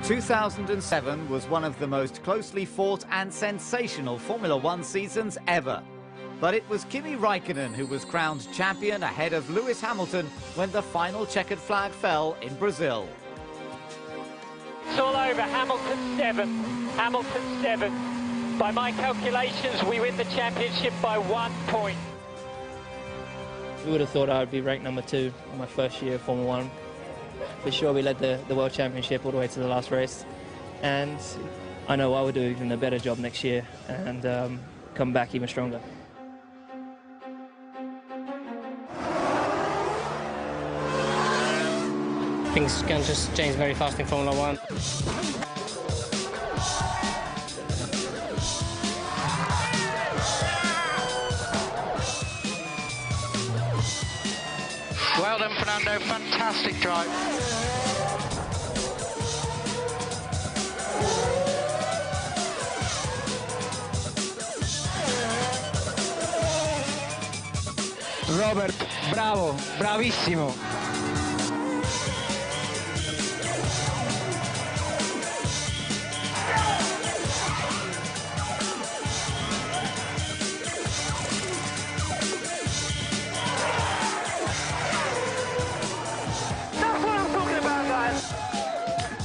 2007 was one of the most closely fought and sensational Formula One seasons ever. But it was Kimi Raikkonen who was crowned champion ahead of Lewis Hamilton when the final checkered flag fell in Brazil. It's all over. Hamilton 7. Hamilton 7. By my calculations, we win the championship by 1 point. We would have thought I would be ranked number 2 in my first year of Formula One. For sure, we led the World Championship all the way to the last race. And I know I will do even a better job next year and come back even stronger. Things can just change very fast in Formula One. Well done, Fernando. Fantastic drive. Robert, bravo, bravissimo.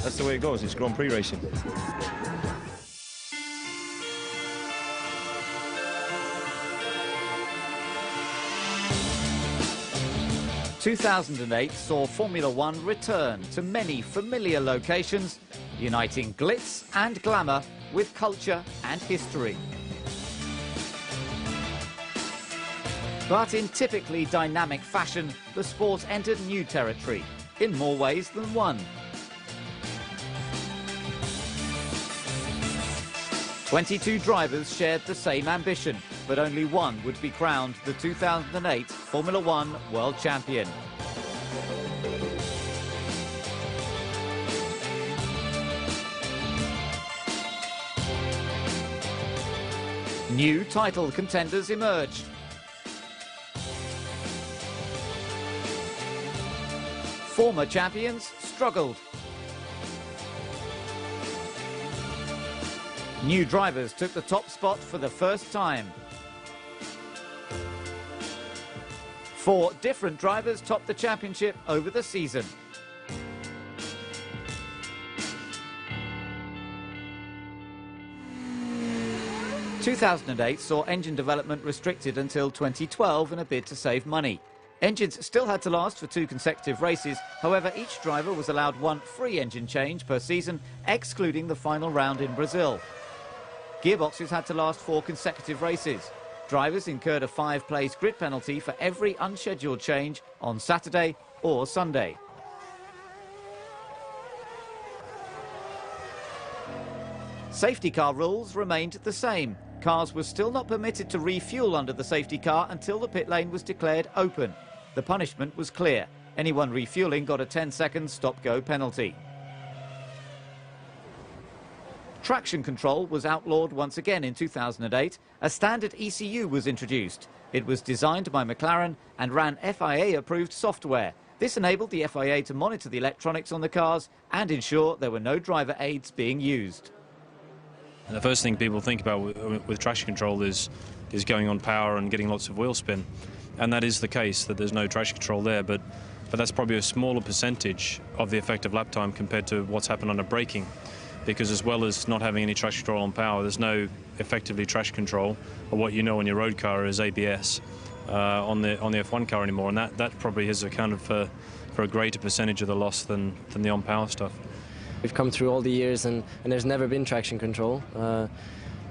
That's the way it goes, it's Grand Prix racing. "2008 saw Formula One return to many familiar locations, uniting glitz and glamour with culture and history. But in typically dynamic fashion, the sport entered new territory, in more ways than one. 22 drivers shared the same ambition, but only one would be crowned the 2008 Formula One World Champion. New title contenders emerged. Former champions struggled. New drivers took the top spot for the first time. 4 different drivers topped the championship over the season. "2008 saw engine development restricted until 2012 in a bid to save money. Engines still had to last for 2 consecutive races. However, each driver was allowed 1 free engine change per season, excluding the final round in Brazil. Gearboxes had to last 4 consecutive races. Drivers incurred a 5-place grid penalty for every unscheduled change on Saturday or Sunday. Safety car rules remained the same. Cars were still not permitted to refuel under the safety car until the pit lane was declared open. The punishment was clear. Anyone refueling got a 10-second stop-go penalty. Traction control was outlawed once again in 2008. A standard ECU was introduced. It was designed by McLaren and ran FIA-approved software. This enabled the FIA to monitor the electronics on the cars and ensure there were no driver aids being used. And the first thing people think about with traction control is going on power and getting lots of wheel spin. And that is the case, that there's no traction control there, but that's probably a smaller percentage of the effective lap time compared to what's happened under braking. Because as well as not having any traction control on power, there's no effectively traction control, or what you know on your road car is ABS on the F1 car anymore, and that probably has accounted for a greater percentage of the loss than the on-power stuff. We've come through all the years and there's never been traction control,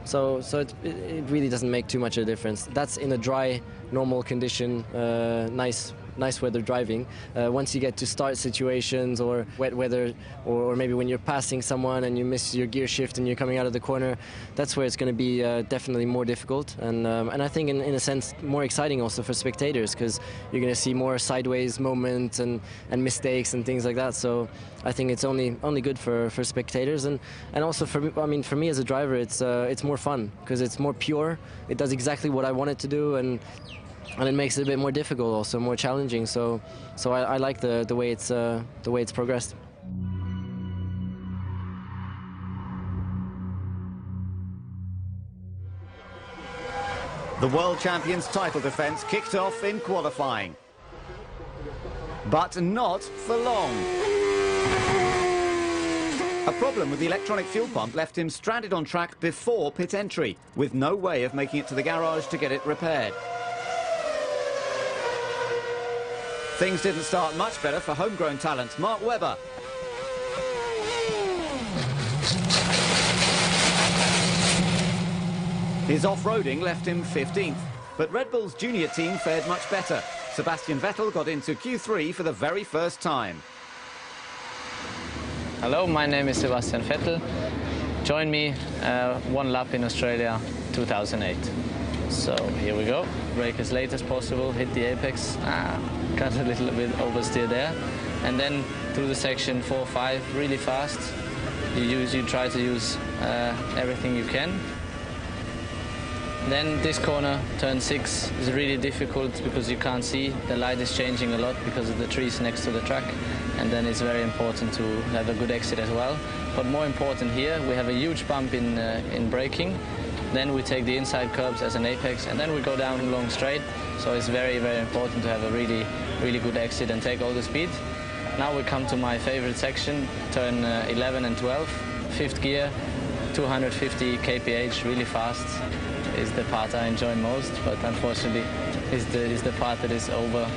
so it really doesn't make too much of a difference. That's in a dry, normal condition, nice weather driving. Once you get to start situations or wet weather, or maybe when you're passing someone and you miss your gear shift and you're coming out of the corner, that's where it's going to be definitely more difficult, and I think in a sense more exciting also for spectators, because you're going to see more sideways moments and mistakes and things like that. So I think it's only good for spectators, and also for me as a driver, it's more fun because it's more pure. It does exactly what I want it to do, and it makes it a bit more difficult, also more challenging. So I like the way it's progressed. The world champions' title defence kicked off in qualifying. But not for long. A problem with the electronic fuel pump left him stranded on track before pit entry, with no way of making it to the garage to get it repaired. Things didn't start much better for homegrown talent Mark Webber. His off-roading left him 15th, but Red Bull's junior team fared much better. Sebastian Vettel got into Q3 for the very first time. Hello, my name is Sebastian Vettel. Join me one lap in Australia 2008. So here we go. Brake as late as possible, hit the apex, got a little bit oversteer there. And then through the section 4-5 really fast. You try to use everything you can. Then this corner, turn 6, is really difficult because you can't see. The light is changing a lot because of the trees next to the track. And then it's very important to have a good exit as well. But more important here, we have a huge bump in braking. Then we take the inside curbs as an apex, and then we go down a long straight. So it's very, very important to have a really, really good exit and take all the speed. Now we come to my favorite section, turn 11 and 12. 5th gear, 250 kph, really fast. Is the part I enjoy most, but unfortunately is the part that is over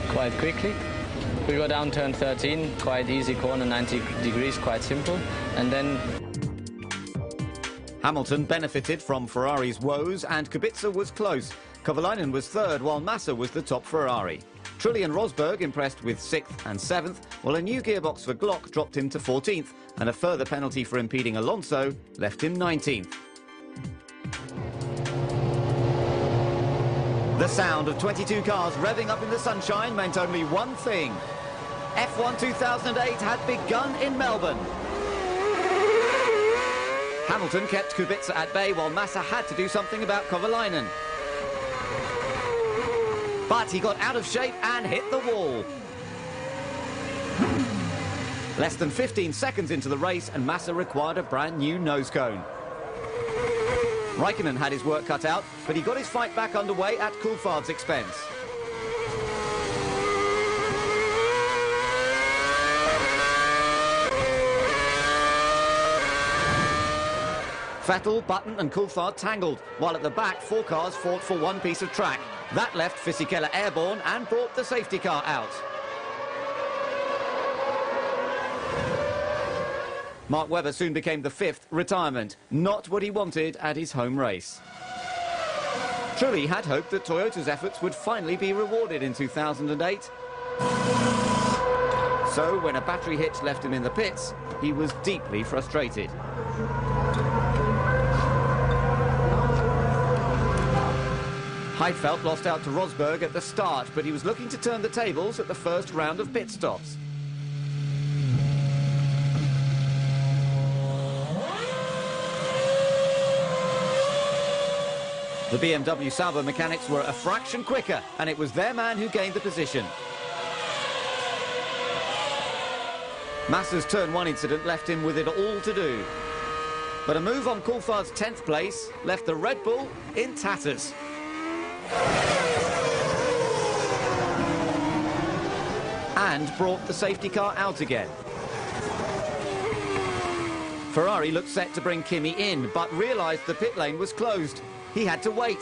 quite quickly. We go down turn 13, quite easy corner, 90 degrees, quite simple, and then Hamilton benefited from Ferrari's woes and Kubica was close. Kovalainen was 3rd while Massa was the top Ferrari. Trulli and Rosberg impressed with 6th and 7th, while a new gearbox for Glock dropped him to 14th, and a further penalty for impeding Alonso left him 19th. The sound of 22 cars revving up in the sunshine meant only one thing. F1 2008 had begun in Melbourne. Hamilton kept Kubica at bay while Massa had to do something about Kovalainen. But he got out of shape and hit the wall. Less than 15 seconds into the race and Massa required a brand new nose cone. Raikkonen had his work cut out, but he got his fight back underway at Coulthard's expense. Vettel, Button and Coulthard tangled, while at the back 4 cars fought for one piece of track. That left Fisichella airborne and brought the safety car out. Mark Webber soon became the 5th retirement, not what he wanted at his home race. Trulli had hoped that Toyota's efforts would finally be rewarded in 2008. So when a battery hitch left him in the pits, he was deeply frustrated. Heidfeld lost out to Rosberg at the start, but he was looking to turn the tables at the first round of pit stops. The BMW Sauber mechanics were a fraction quicker, and it was their man who gained the position. Massa's turn 1 incident left him with it all to do. But a move on Coulthard's 10th place left the Red Bull in tatters. And brought the safety car out again. Ferrari looked set to bring Kimi in, but realised the pit lane was closed. He had to wait.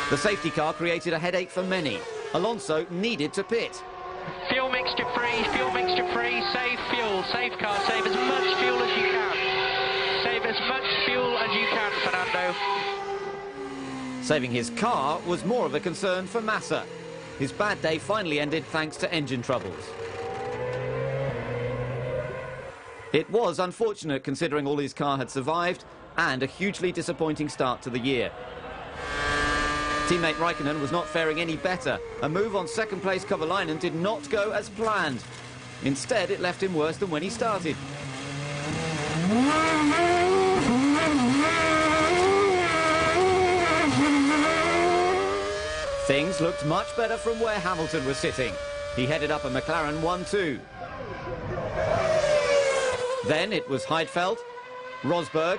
The safety car created a headache for many. Alonso needed to pit. Fuel mixture free, save fuel, save car, save as much fuel as you can. Save as much fuel as you can, Fernando. Saving his car was more of a concern for Massa. His bad day finally ended thanks to engine troubles. It was unfortunate considering all his car had survived and a hugely disappointing start to the year. Teammate Raikkonen was not faring any better. A move on 2nd place Kovalainen did not go as planned. Instead, it left him worse than when he started. Things looked much better from where Hamilton was sitting. He headed up a McLaren 1-2. Then it was Heidfeld, Rosberg,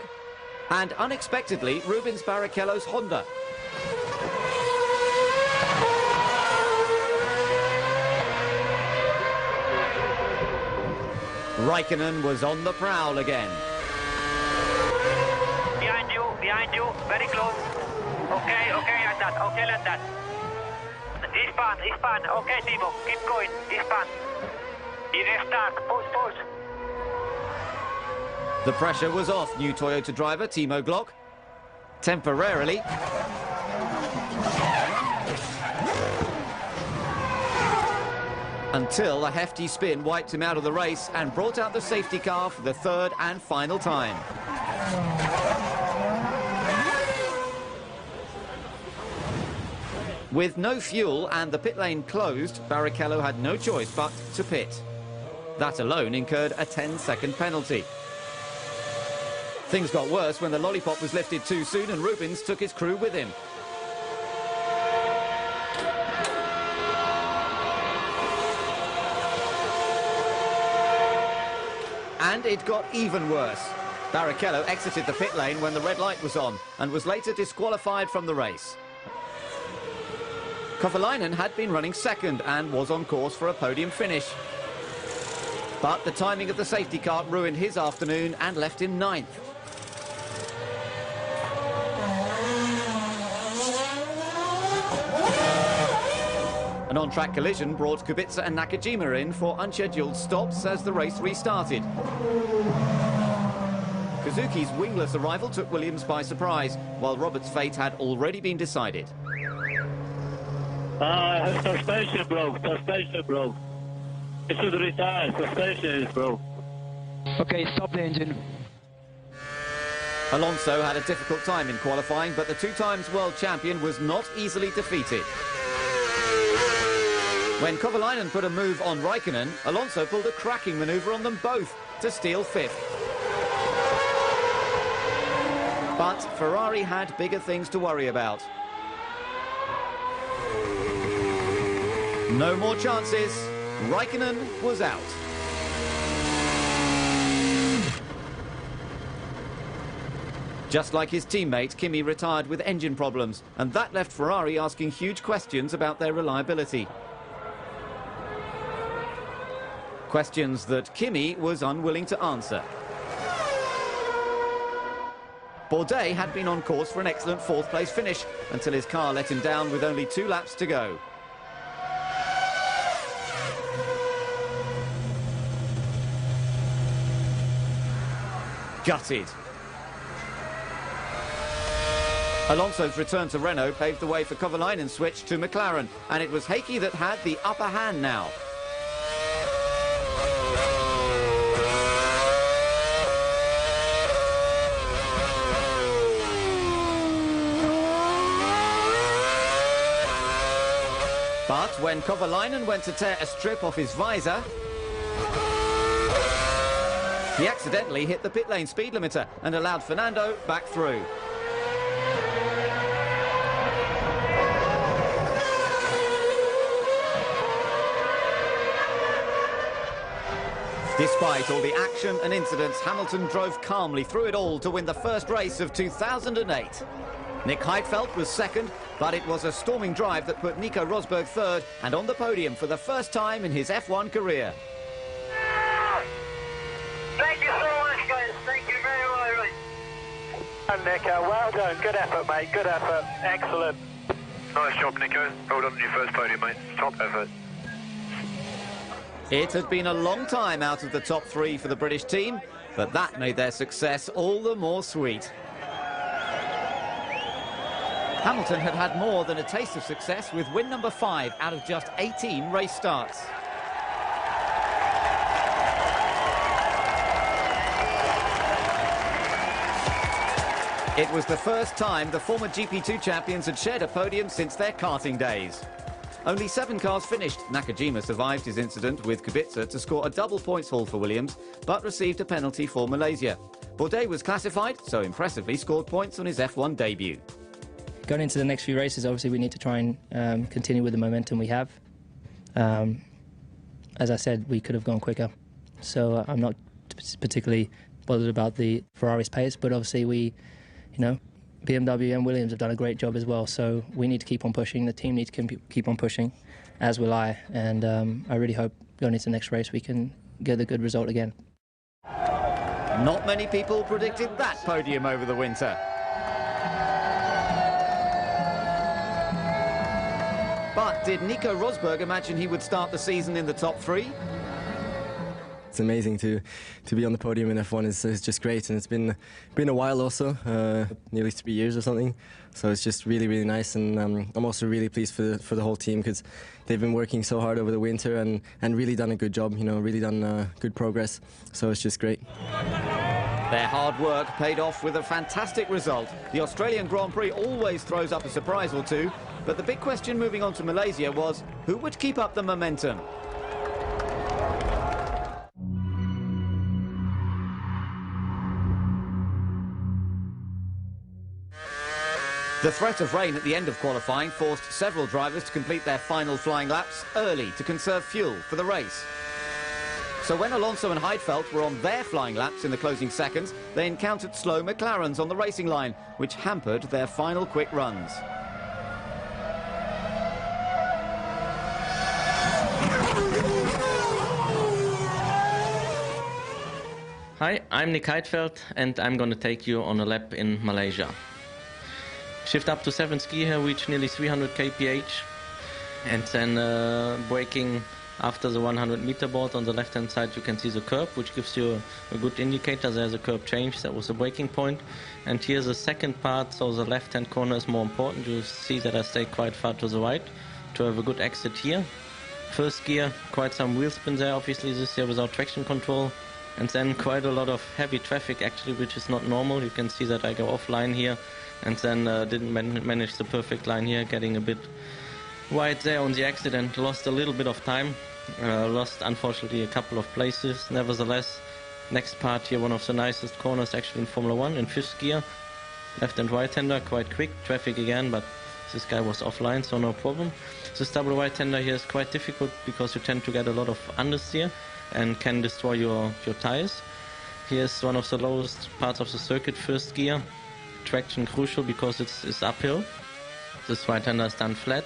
And unexpectedly, Rubens Barrichello's Honda. Raikkonen was on the prowl again. Behind you, very close. Okay, like that, okay, like that. Eastbound, okay, Timo, keep going, eastbound. Easy start, push. The pressure was off new Toyota driver Timo Glock. Temporarily. Until a hefty spin wiped him out of the race and brought out the safety car for the third and final time. With no fuel and the pit lane closed, Barrichello had no choice but to pit. That alone incurred a 10-second penalty. Things got worse when the lollipop was lifted too soon and Rubens took his crew with him. And it got even worse. Barrichello exited the pit lane when the red light was on and was later disqualified from the race. Kovalainen had been running second and was on course for a podium finish. But the timing of the safety car ruined his afternoon and left him ninth. An on-track collision brought Kubica and Nakajima in for unscheduled stops as the race restarted. Kazuki's wingless arrival took Williams by surprise, while Roberts' fate had already been decided. Suspension broke. It should retire. Suspension is broke. Okay, stop the engine. Alonso had a difficult time in qualifying, but the two-times world champion was not easily defeated. When Kovalainen put a move on Raikkonen, Alonso pulled a cracking manoeuvre on them both to steal fifth. But Ferrari had bigger things to worry about. No more chances. Raikkonen was out. Just like his teammate, Kimi retired with engine problems, and that left Ferrari asking huge questions about their reliability. Questions that Kimi was unwilling to answer. Bourdais had been on course for an excellent fourth-place finish until his car let him down with only 2 laps to go. Gutted. Alonso's return to Renault paved the way for Kovalainen's switch to McLaren, and it was Heikki that had the upper hand now. But when Kovalainen went to tear a strip off his visor, he accidentally hit the pit lane speed limiter and allowed Fernando back through. Despite all the action and incidents, Hamilton drove calmly through it all to win the first race of 2008. Nick Heidfeld was second, but it was a storming drive that put Nico Rosberg third and on the podium for the first time in his F1 career. Thank you so much, guys. Thank you very much. And Nico, well done. Good effort, mate. Good effort. Excellent. Nice job, Nico. Well done on your first podium, mate. Top effort. It had been a long time out of the top 3 for the British team, but that made their success all the more sweet. Hamilton had had more than a taste of success with win number 5 out of just 18 race starts. It was the first time the former GP2 champions had shared a podium since their karting days. Only 7 cars finished. Nakajima survived his incident with Kubica to score a double points haul for Williams, but received a penalty for Malaysia. Bourdais was classified, so impressively scored points on his F1 debut. Going into the next few races, obviously we need to try and continue with the momentum we have. As I said, we could have gone quicker, so I'm not particularly bothered about the Ferrari's pace, but obviously we You know, BMW and Williams have done a great job as well, so we need to keep on pushing. The team needs to keep on pushing, as will I. And I really hope going into the next race we can get a good result again. Not many people predicted that podium over the winter. But did Nico Rosberg imagine he would start the season in the top 3? It's amazing to be on the podium in F1. It's just great, and it's been a while also, nearly 3 years or something. So it's just really nice, and I'm also really pleased for the whole team, because they've been working so hard over the winter and really done a good job. You know, really done good progress. So it's just great. Their hard work paid off with a fantastic result. The Australian Grand Prix always throws up a surprise or two, but the big question moving on to Malaysia was who would keep up the momentum. The threat of rain at the end of qualifying forced several drivers to complete their final flying laps early to conserve fuel for the race. So when Alonso and Heidfeld were on their flying laps in the closing seconds, they encountered slow McLarens on the racing line, which hampered their final quick runs. Hi, I'm Nick Heidfeld, and I'm going to take you on a lap in Malaysia. Shift up to 7th gear here, reach nearly 300 kph, and then braking after the 100-meter board on the left-hand side. You can see the curb, which gives you a good indicator. There's a curb change, that was the braking point. And here's the second part, so the left-hand corner is more important. You see that I stay quite far to the right to have a good exit here. First gear, quite some wheel spin there, obviously this year without traction control. And then quite a lot of heavy traffic actually, which is not normal. You can see that I go offline here, and then didn't manage the perfect line here, getting a bit wide there on the exit and lost a little bit of time. Lost unfortunately a couple of places. Nevertheless, next part here, one of the nicest corners actually in Formula 1 in 5th gear. Left and right hander, quite quick, traffic again, but this guy was offline, so no problem. This double right hander here is quite difficult because you tend to get a lot of understeer and can destroy your tires. Here's one of the lowest parts of the circuit, 1st gear. Traction crucial because it's uphill. This right hander is done flat.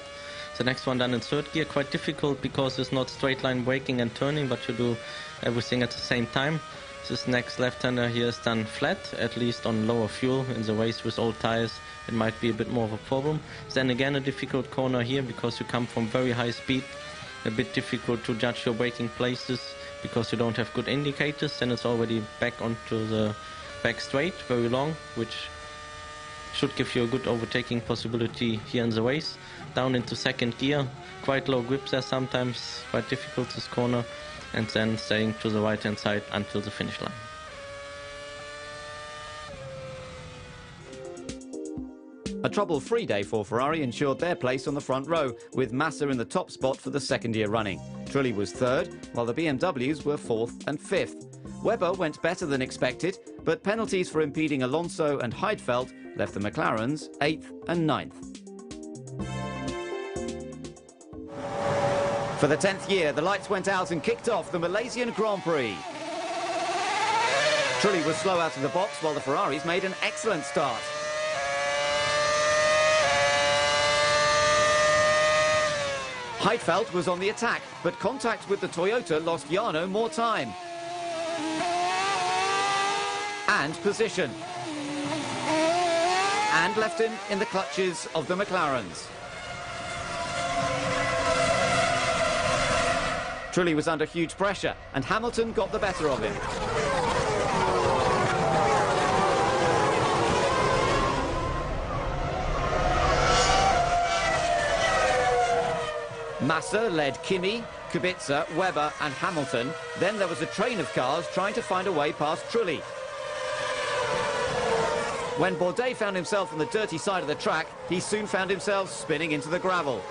The next one done in 3rd gear, quite difficult because it's not straight line braking and turning, but you do everything at the same time. This next left hander here is done flat, at least on lower fuel. In the race with old tires it might be a bit more of a problem. Then again a difficult corner here because you come from very high speed. A bit difficult to judge your braking places because you don't have good indicators. Then it's already back onto the back straight, very long, which should give you a good overtaking possibility here in the race. Down into 2nd gear, quite low grip there sometimes, quite difficult this corner, and then staying to the right hand side until the finish line. A trouble-free day for Ferrari ensured their place on the front row, with Massa in the top spot for the 2nd year running. Trulli was 3rd, while the BMWs were 4th and 5th. Webber went better than expected, but penalties for impeding Alonso and Heidfeld left the McLarens 8th and 9th. For the 10th year, the lights went out and kicked off the Malaysian Grand Prix. Trulli was slow out of the box, while the Ferraris made an excellent start. Heidfeld was on the attack, but contact with the Toyota lost Jarno more time. And position. And left him in the clutches of the McLarens. Trulli was under huge pressure, and Hamilton got the better of him. Massa led Kimi, Kubica, Webber and Hamilton. Then there was a train of cars trying to find a way past Trulli. When Bourdais found himself on the dirty side of the track, he soon found himself spinning into the gravel.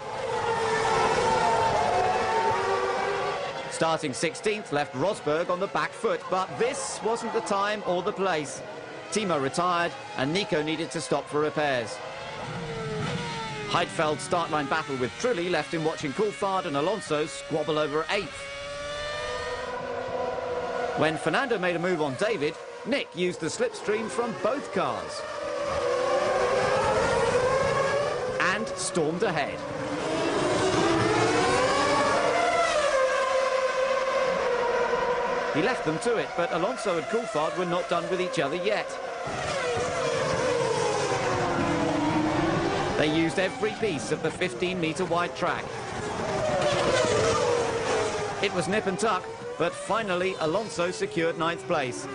Starting 16th left Rosberg on the back foot, but this wasn't the time or the place. Timo retired and Nico needed to stop for repairs. Heidfeld's start-line battle with Trulli left him watching Coulthard and Alonso squabble over 8th. When Fernando made a move on David, Nick used the slipstream from both cars. stormed ahead. He left them to it, but Alonso and Coulthard were not done with each other yet. They used every piece of the 15-metre wide track. It was nip and tuck, but finally Alonso secured 9th place.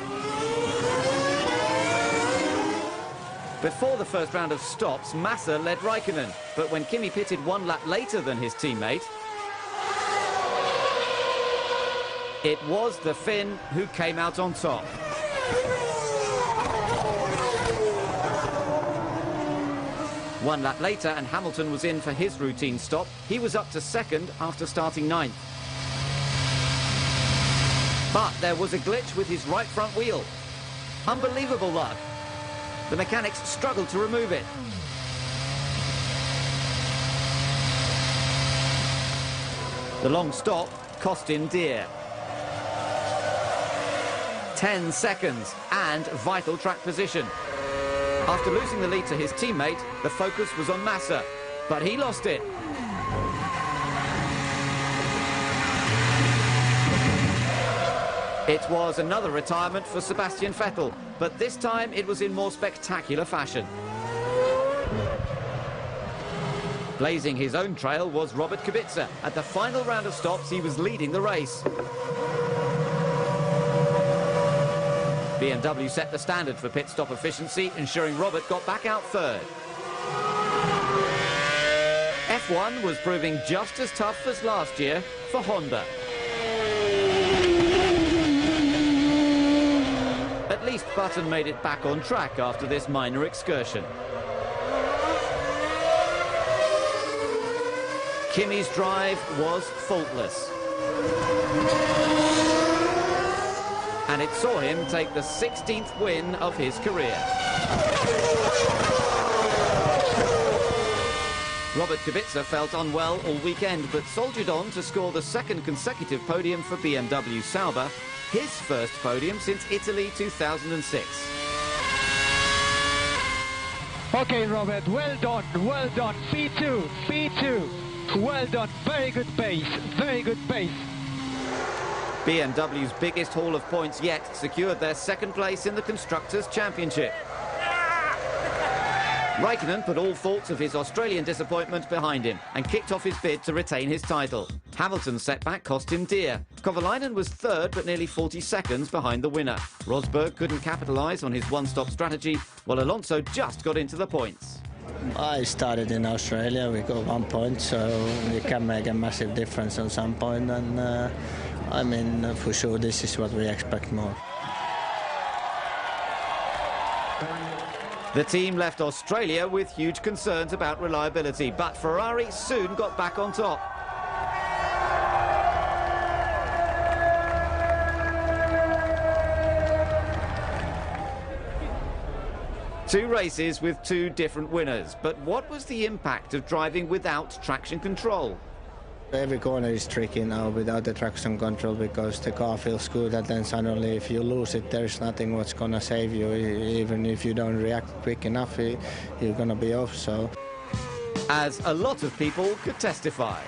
Before the first round of stops, Massa led Raikkonen, but when Kimi pitted 1 lap later than his teammate, it was the Finn who came out on top. One lap later, and Hamilton was in for his routine stop. He was up to 2nd after starting 9th. But there was a glitch with his right front wheel. Unbelievable luck. The mechanics struggled to remove it. The long stop cost him dear. 10 seconds and vital track position. After losing the lead to his teammate, the focus was on Massa, but he lost it. It was another retirement for Sebastian Vettel, but this time it was in more spectacular fashion. Blazing his own trail was Robert Kubica. At the final round of stops, he was leading the race. BMW set the standard for pit stop efficiency, ensuring Robert got back out 3rd. F1 was proving just as tough as last year for Honda. At least Button made it back on track after this minor excursion. Kimi's drive was faultless. And it saw him take the 16th win of his career. Robert Kubica felt unwell all weekend, but soldiered on to score the 2nd consecutive podium for BMW Sauber, his first podium since Italy 2006. Okay, Robert, well done, P2, P2. Well done, very good pace, very good pace. BMW's biggest haul of points yet secured their 2nd place in the Constructors' Championship. Raikkonen put all thoughts of his Australian disappointment behind him and kicked off his bid to retain his title. Hamilton's setback cost him dear. Kovalainen was 3rd but nearly 40 seconds behind the winner. Rosberg couldn't capitalise on his one-stop strategy, while Alonso just got into the points. I started in Australia, we got 1 point, so we can make a massive difference on some point, and I mean, for sure this is what we expect more. The team left Australia with huge concerns about reliability, but Ferrari soon got back on top. Two races with 2 different winners, but what was the impact of driving without traction control? Every corner is tricky now without the traction control, because the car feels good, and then suddenly if you lose it, there's nothing what's gonna save you. Even if you don't react quick enough, you're gonna be off. So, as a lot of people could testify.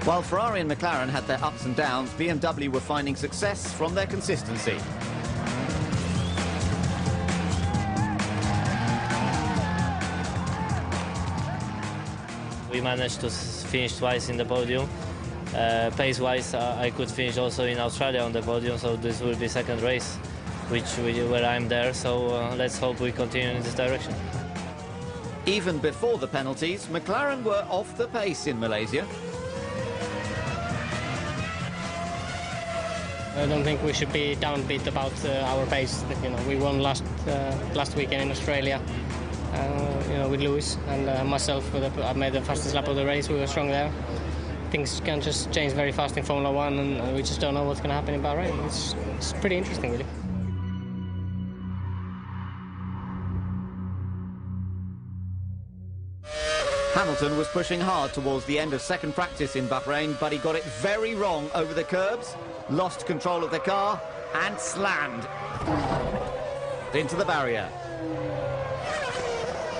While Ferrari and McLaren had their ups and downs, BMW were finding success from their consistency. We managed to finish twice in the podium. Pace-wise, I could finish also in Australia on the podium, so this will be 2nd race where I'm there, so let's hope we continue in this direction. Even before the penalties, McLaren were off the pace in Malaysia. I don't think we should be downbeat about our pace. You know, we won last weekend in Australia. You know, with Lewis and myself, I made the fastest lap of the race. We were strong there. Things can just change very fast in Formula One, and we just don't know what's going to happen in Bahrain. It's pretty interesting, really. Hamilton was pushing hard towards the end of second practice in Bahrain, but he got it very wrong over the curbs, lost control of the car, and slammed into the barrier.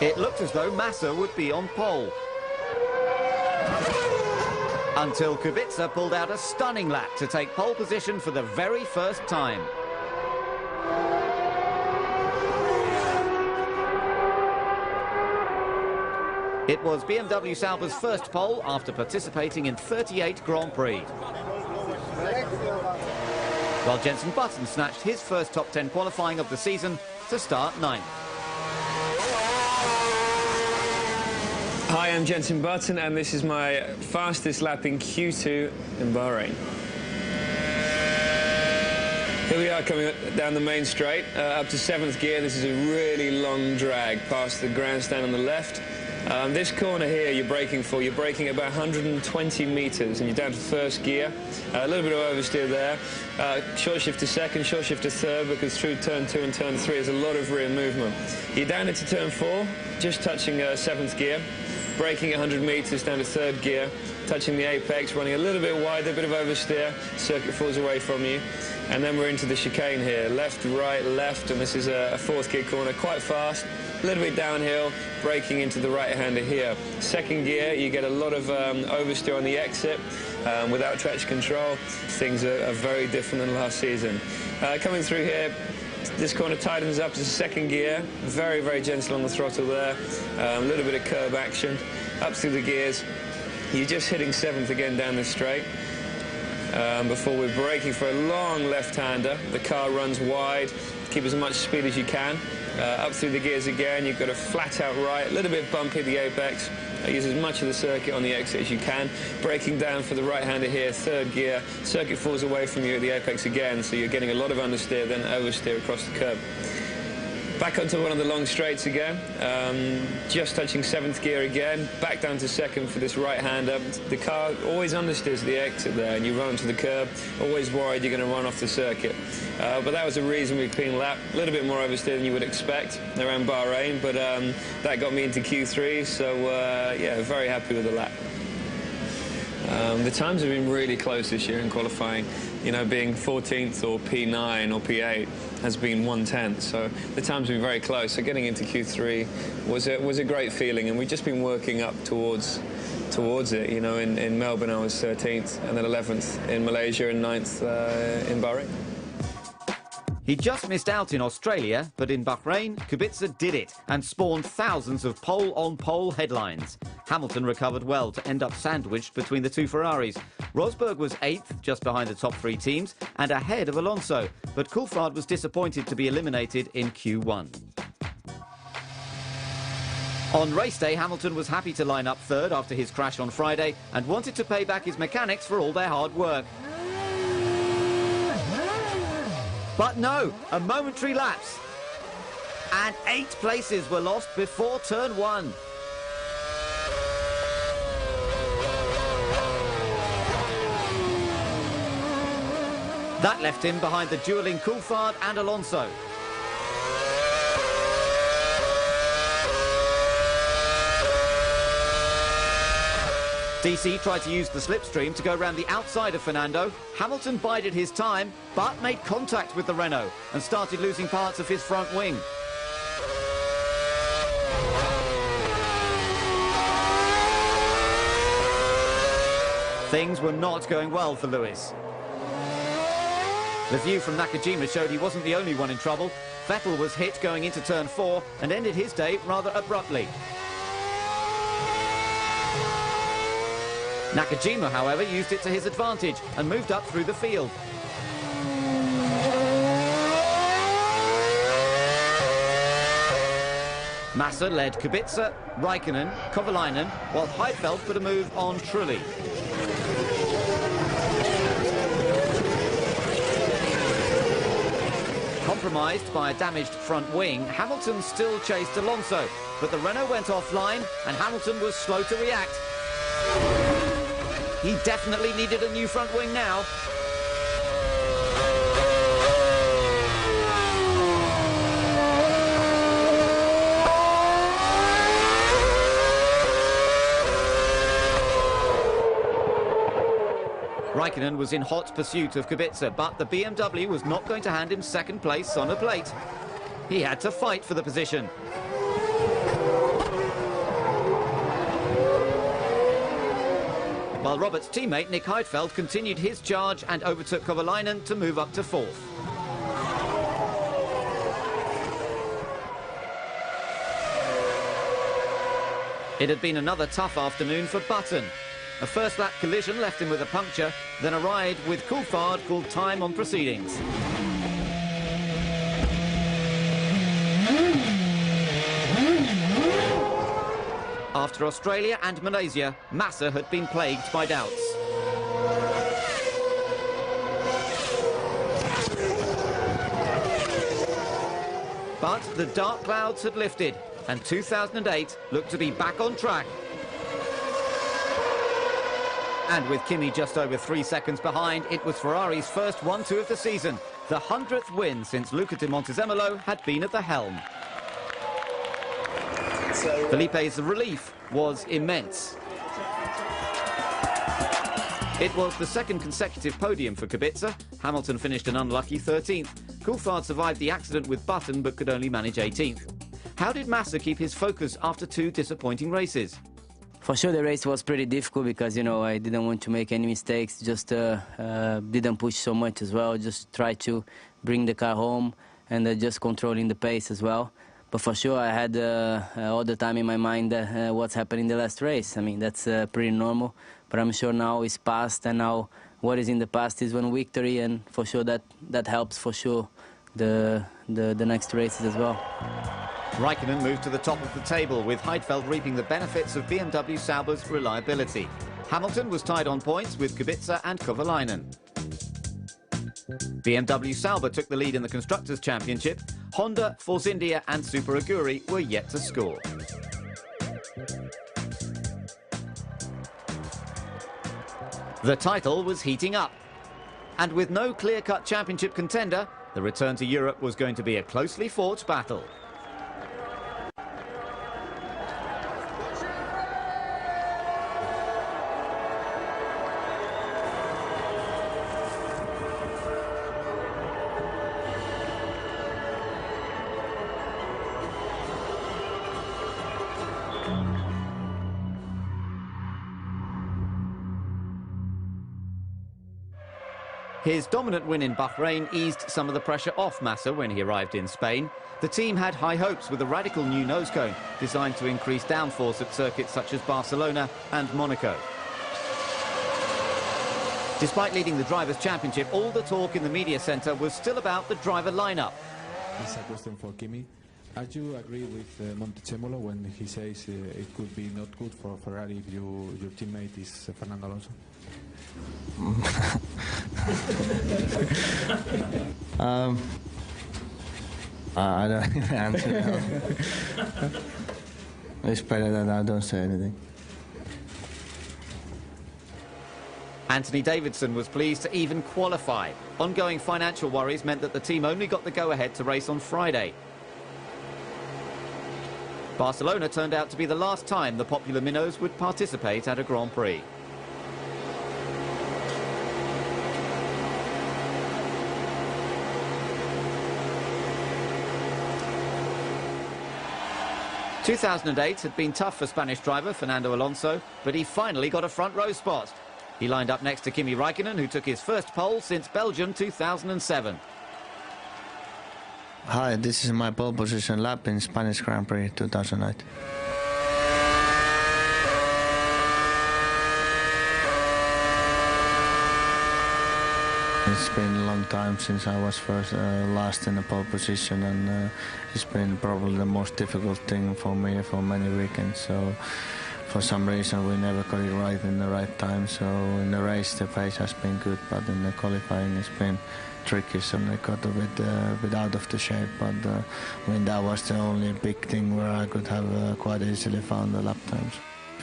It looked as though Massa would be on pole, until Kubica pulled out a stunning lap to take pole position for the very first time. It was BMW Sauber's first pole after participating in 38 Grand Prix. While Jenson Button snatched his first top 10 qualifying of the season to start 9th. Hi, I'm Jenson Button, and this is my fastest lap in Q2 in Bahrain. Here we are coming down the main straight, up to 7th gear. This is a really long drag past the grandstand on the left. This corner here you're braking about 120 metres, and you're down to first gear. A little bit of oversteer there. Short shift to second, short shift to third, because through turn 2 and turn 3 there's a lot of rear movement. You're down into turn 4, just touching 7th gear. Braking 100 metres down to third gear, touching the apex, running a little bit wider, a bit of oversteer, circuit falls away from you. And then we're into the chicane here, left, right, left, and this is a 4th gear corner, quite fast, a little bit downhill, braking into the right-hander here. 2nd gear, you get a lot of oversteer on the exit, without traction control. Things are very different than last season. Coming through here, this corner tightens up to 2nd gear, very, very gentle on the throttle there, a little bit of curb action, up through the gears. You're just hitting 7th again down the straight. Before we're braking for a long left-hander. The car runs wide, keep as much speed as you can. Up through the gears again, you've got a flat-out right, a little bit bumpy at the apex. Use as much of the circuit on the exit as you can. Braking down for the right-hander here, 3rd gear. Circuit falls away from you at the apex again, so you're getting a lot of understeer, then oversteer across the curb. Back onto one of the long straights again, just touching 7th gear again, back down to 2nd for this right-hander. The car always understeers at the exit there, and you run onto the curb, always worried you're going to run off the circuit. But that was a reasonably clean lap, a little bit more oversteer than you would expect around Bahrain, but that got me into Q3, so yeah, very happy with the lap. The times have been really close this year in qualifying. You know, being 14th or P9 or P8 has been 1/10, so the times have been very close. So getting into Q3 was a great feeling, and we've just been working up towards it. You know, in Melbourne I was 13th, and then 11th in Malaysia, and 9th in Bahrain. He just missed out in Australia, but in Bahrain, Kubica did it and spawned thousands of pole-on-pole headlines. Hamilton recovered well to end up sandwiched between the two Ferraris. Rosberg was 8th, just behind the top 3 teams, and ahead of Alonso, but Coulthard was disappointed to be eliminated in Q1. On race day, Hamilton was happy to line up 3rd after his crash on Friday and wanted to pay back his mechanics for all their hard work. But no, a momentary lapse. And 8 places were lost before turn 1. That left him behind the duelling Coulthard and Alonso. DC tried to use the slipstream to go around the outside of Fernando. Hamilton bided his time, but made contact with the Renault and started losing parts of his front wing. Things were not going well for Lewis. The view from Nakajima showed he wasn't the only one in trouble. Vettel was hit going into turn 4 and ended his day rather abruptly. Nakajima, however, used it to his advantage and moved up through the field. Massa led Kubica, Raikkonen, Kovalainen, while Heidfeld put a move on Trulli. compromised by a damaged front wing, Hamilton still chased Alonso, but the Renault went offline and Hamilton was slow to react. He definitely needed a new front wing now. Raikkonen was in hot pursuit of Kubica, but the BMW was not going to hand him second place on a plate. He had to fight for the position. While Robert's teammate Nick Heidfeld continued his charge and overtook Kovalainen to move up to fourth. It had been another tough afternoon for Button. A first-lap collision left him with a puncture, then a ride with Coulthard called time on proceedings. After Australia and Malaysia, Massa had been plagued by doubts. But the dark clouds had lifted, and 2008 looked to be back on track. And with Kimi just over 3 seconds behind, it was Ferrari's first 1-2 of the season, the 100th win since Luca di Montezemolo had been at the helm. Felipe's relief was immense. It was the second consecutive podium for Kubica. Hamilton finished an unlucky 13th. Coulthard survived the accident with Button but could only manage 18th. How did Massa keep his focus after 2 disappointing races? For sure, the race was pretty difficult because, I didn't want to make any mistakes, just didn't push so much as well, just try to bring the car home and just controlling the pace as well. But for sure, I had all the time in my mind what's happened in the last race. I mean, that's pretty normal, but I'm sure now it's past, and now what is in the past is one victory, and for sure that helps for sure the next races as well. Raikkonen moved to the top of the table, with Heidfeld reaping the benefits of BMW Sauber's reliability. Hamilton was tied on points with Kubica and Kovalainen. BMW Sauber took the lead in the Constructors' Championship. Honda, Force India and Super Aguri were yet to score. The title was heating up. And with no clear-cut championship contender, the return to Europe was going to be a closely fought battle. His dominant win in Bahrain eased some of the pressure off Massa when he arrived in Spain. The team had high hopes with a radical new nose cone designed to increase downforce at circuits such as Barcelona and Monaco. Despite leading the Drivers' Championship, all the talk in the media centre was still about the driver lineup. This is a question for Kimi. Are you agree with Montezemolo when he says it could be not good for Ferrari if your teammate is Fernando Alonso? I don't answer that. It's better that I don't say anything. Anthony Davidson was pleased to even qualify. Ongoing financial worries meant that the team only got the go-ahead to race on Friday. Barcelona turned out to be the last time the popular minnows would participate at a Grand Prix. ...2008 had been tough for Spanish driver Fernando Alonso, but he finally got a front row spot. He lined up next to Kimi Raikkonen, who took his first pole since Belgium 2007. Hi, this is my pole position lap in Spanish Grand Prix 2008. It's been a long time since I was last in the pole position, and it's been probably the most difficult thing for me for many weekends. So for some reason we never got it right in the right time. So in the race the pace has been good, but in the qualifying it's been tricky. So they got a bit out of the shape. But I mean, that was the only big thing where I could have quite easily found the lap times.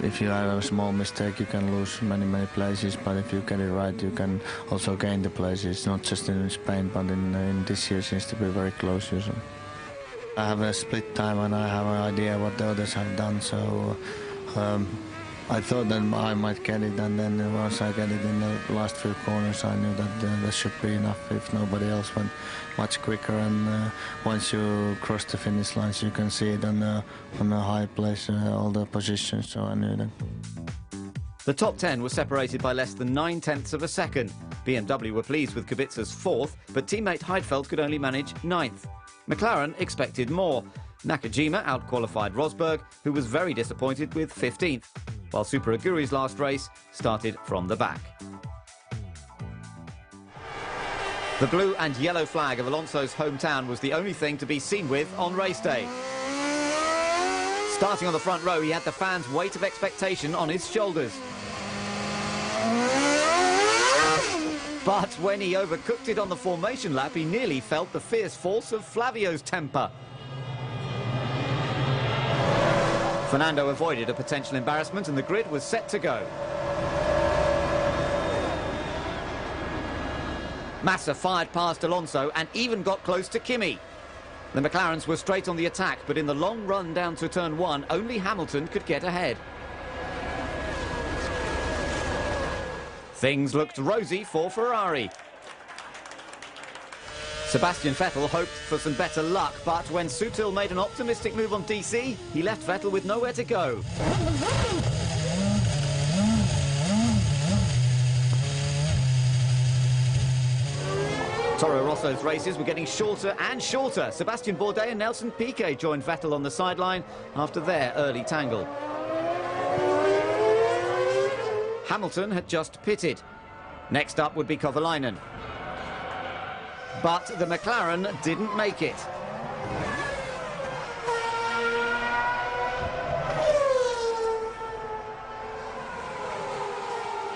If you have a small mistake, you can lose many places, but if you get it right, you can also gain the places, not just in Spain, but in this year seems to be very close usually. I have a split time and I have an idea what the others have done, so I thought that I might get it, and then once I get it in the last few corners, I knew that there should be enough if nobody else went much quicker. And once you cross the finish lines, you can see it on a high place, all the positions, so I knew that. The top 10 was separated by less than 9/10 of a second. BMW were pleased with Kubica's 4th, but teammate Heidfeld could only manage 9th. McLaren expected more. Nakajima outqualified Rosberg, who was very disappointed with 15th, while Super Aguri's last race started from the back. The blue and yellow flag of Alonso's hometown was the only thing to be seen with on race day. Starting on the front row, he had the fans' weight of expectation on his shoulders. But when he overcooked it on the formation lap, he nearly felt the fierce force of Flavio's temper. Fernando avoided a potential embarrassment and the grid was set to go. Massa fired past Alonso and even got close to Kimi. The McLarens were straight on the attack, but in the long run down to turn 1, only Hamilton could get ahead. Things looked rosy for Ferrari. Sebastian Vettel hoped for some better luck, but when Sutil made an optimistic move on DC, he left Vettel with nowhere to go. Toro Rosso's races were getting shorter and shorter. Sebastian Bourdais and Nelson Piquet joined Vettel on the sideline after their early tangle. Hamilton had just pitted. Next up would be Kovalainen. But the McLaren didn't make it.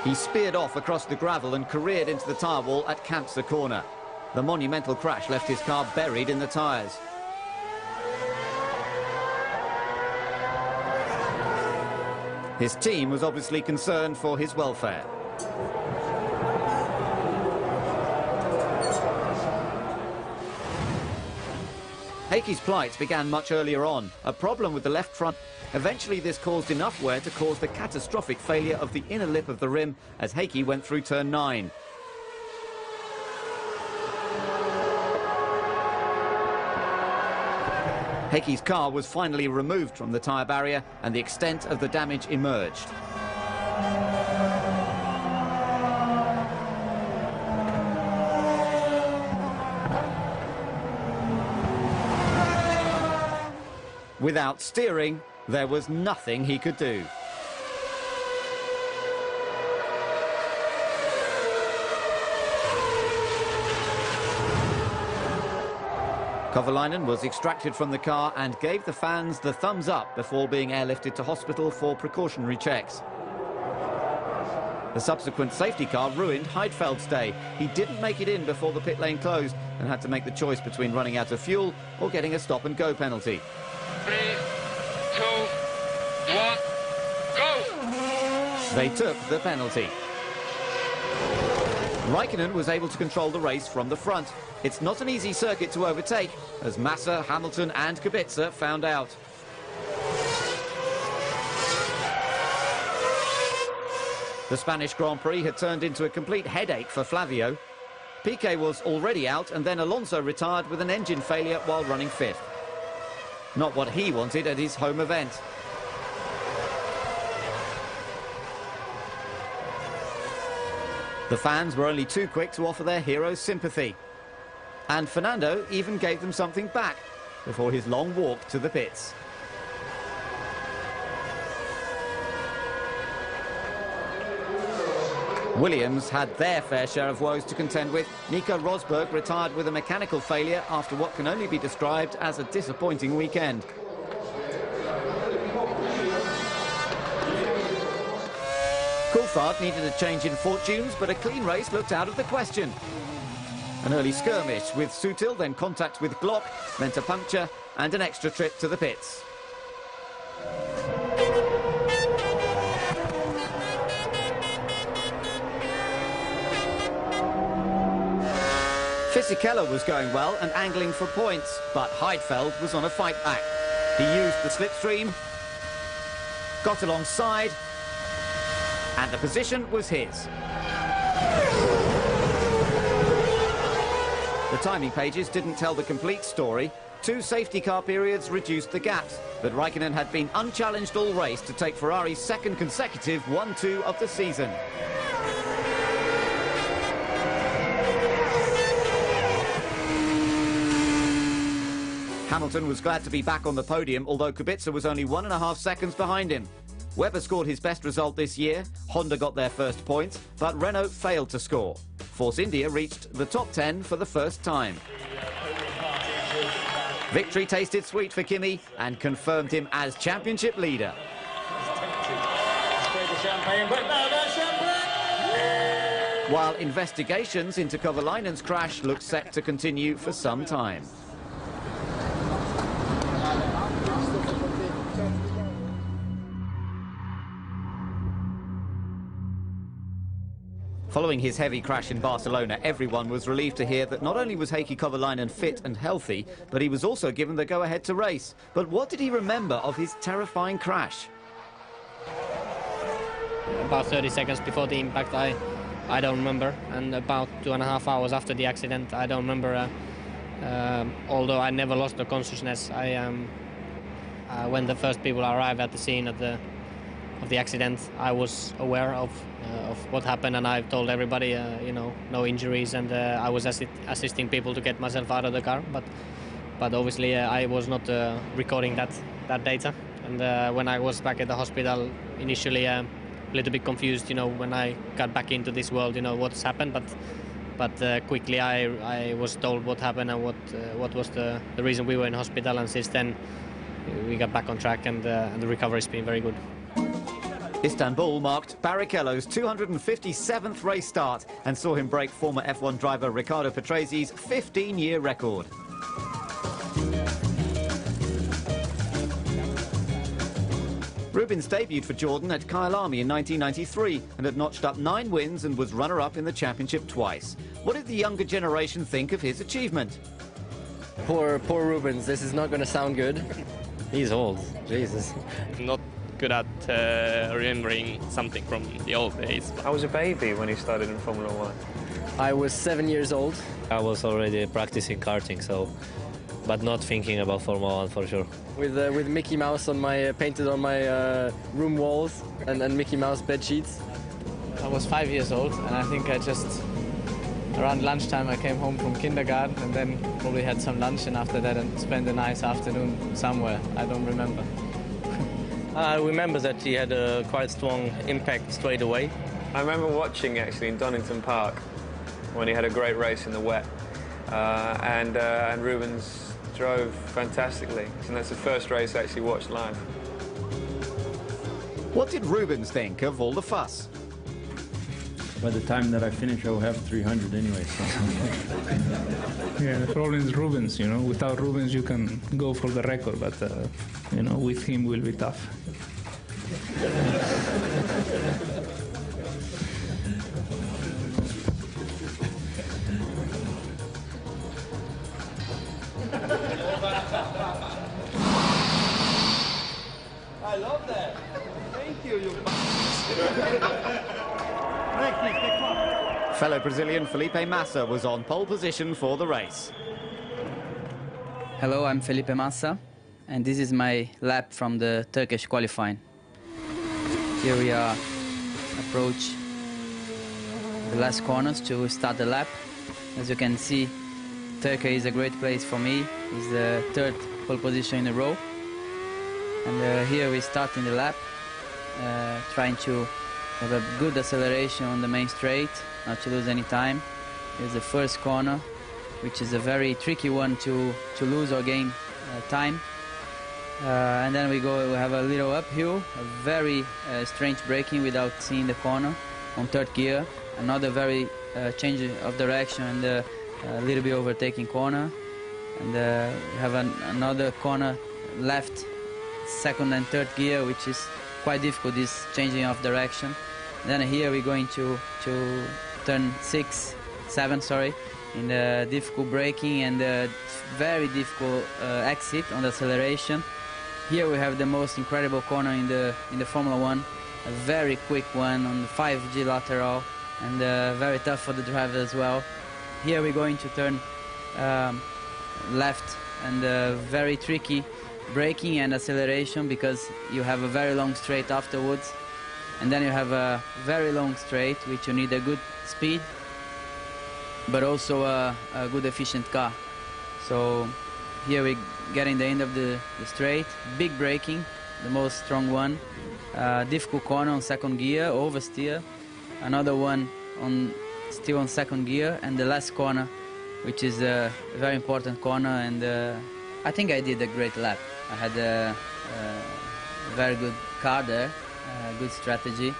He speared off across the gravel and careered into the tyre wall at Kampse corner. The monumental crash left his car buried in the tyres. His team was obviously concerned for his welfare. Heikki's plight began much earlier on, a problem with the left front. Eventually this caused enough wear to cause the catastrophic failure of the inner lip of the rim as Heikki went through turn 9. Heikki's car was finally removed from the tyre barrier and the extent of the damage emerged. Without steering, there was nothing he could do. Kovalainen was extracted from the car and gave the fans the thumbs up before being airlifted to hospital for precautionary checks. The subsequent safety car ruined Heidfeld's day. He didn't make it in before the pit lane closed and had to make the choice between running out of fuel or getting a stop-and-go penalty. 3, 2, 1, go! They took the penalty. Raikkonen was able to control the race from the front. It's not an easy circuit to overtake, as Massa, Hamilton and Kubica found out. The Spanish Grand Prix had turned into a complete headache for Flavio. Piquet was already out, and then Alonso retired with an engine failure while running 5th. Not what he wanted at his home event. The fans were only too quick to offer their heroes sympathy. And Fernando even gave them something back before his long walk to the pits. Williams had their fair share of woes to contend with. Nico Rosberg retired with a mechanical failure after what can only be described as a disappointing weekend. Coulthard needed a change in fortunes, but a clean race looked out of the question. An early skirmish with Sutil, then contact with Glock, meant a puncture and an extra trip to the pits. Fisichella was going well and angling for points, but Heidfeld was on a fight back. He used the slipstream, got alongside, and the position was his. The timing pages didn't tell the complete story. 2 safety car periods reduced the gaps, but Raikkonen had been unchallenged all race to take Ferrari's second consecutive 1-2 of the season. Hamilton was glad to be back on the podium, although Kubica was only 1.5 seconds behind him. Webber scored his best result this year, Honda got their first points, but Renault failed to score. Force India reached the top 10 for the first time. Victory tasted sweet for Kimi and confirmed him as championship leader. While investigations into Kovalainen's crash look set to continue for some time. Following his heavy crash in Barcelona, everyone was relieved to hear that not only was Heikki Kovalainen fit and healthy, but he was also given the go-ahead to race. But what did he remember of his terrifying crash? About 30 seconds before the impact, I don't remember, and about 2.5 hours after the accident, I don't remember. Although I never lost the consciousness, when the first people arrived at the scene of the accident, I was aware of what happened, and I told everybody, you know, no injuries, and I was assisting people to get myself out of the car. But obviously, I was not recording that data. And when I was back at the hospital, initially a little bit confused, you know, when I got back into this world, you know, what's happened. But quickly I was told what happened and what was the reason we were in hospital. And since then, we got back on track, and the recovery's been very good. Istanbul marked Barrichello's 257th race start and saw him break former F1 driver Riccardo Patresi's 15-year record. Rubens debuted for Jordan at Kyalami in 1993 and had notched up 9 wins and was runner-up in the championship twice. What did the younger generation think of his achievement? Poor Rubens, this is not going to sound good. He's old, Jesus. Not good at remembering something from the old days. I was a baby when he started in Formula 1. I was 7 years old. I was already practicing karting, but not thinking about Formula 1 for sure. With Mickey Mouse painted on my room walls and Mickey Mouse bed sheets. I was 5 years old, and I think around lunchtime I came home from kindergarten and then probably had some lunch, and after that and spent a nice afternoon somewhere. I don't remember. I remember that he had a quite strong impact straight away. I remember watching actually in Donington Park when he had a great race in the wet, and Rubens drove fantastically, and that's the first race I actually watched live. What did Rubens think of all the fuss? By the time that I finish, I will have 300 anyway. So. Yeah, the problem is Rubens, you know. Without Rubens, you can go for the record, but, you know, with him will be tough. I love that. Thank you, Fellow Brazilian Felipe Massa was on pole position for the race. Hello, I'm Felipe Massa, and this is my lap from the Turkish qualifying. Here we are approach the last corners to start the lap. As you can see, Turkey is a great place for me. It's the 3rd pole position in a row. And here we start in the lap, trying to have a good acceleration on the main straight, not to lose any time. Here's the first corner, which is a very tricky one to lose or gain time. And then we have a little uphill, a very strange braking without seeing the corner on third gear. Another very change of direction and a little bit overtaking corner. And we have another corner left, second and third gear, which is quite difficult, this changing of direction. Then here we're going to turn 7, sorry, in the difficult braking and very difficult exit on the acceleration. Here we have the most incredible corner in the Formula 1, a very quick one on the 5G lateral and very tough for the driver as well. Here we're going to turn left and very tricky braking and acceleration because you have a very long straight afterwards, and then you have a very long straight which you need a good speed but also a good efficient car. So here we're getting the end of the straight, big braking, the most strong one, difficult corner on second gear, oversteer, another one still on second gear, and the last corner, which is a very important corner, and I think I did a great lap. I had a very good car there, good strategy,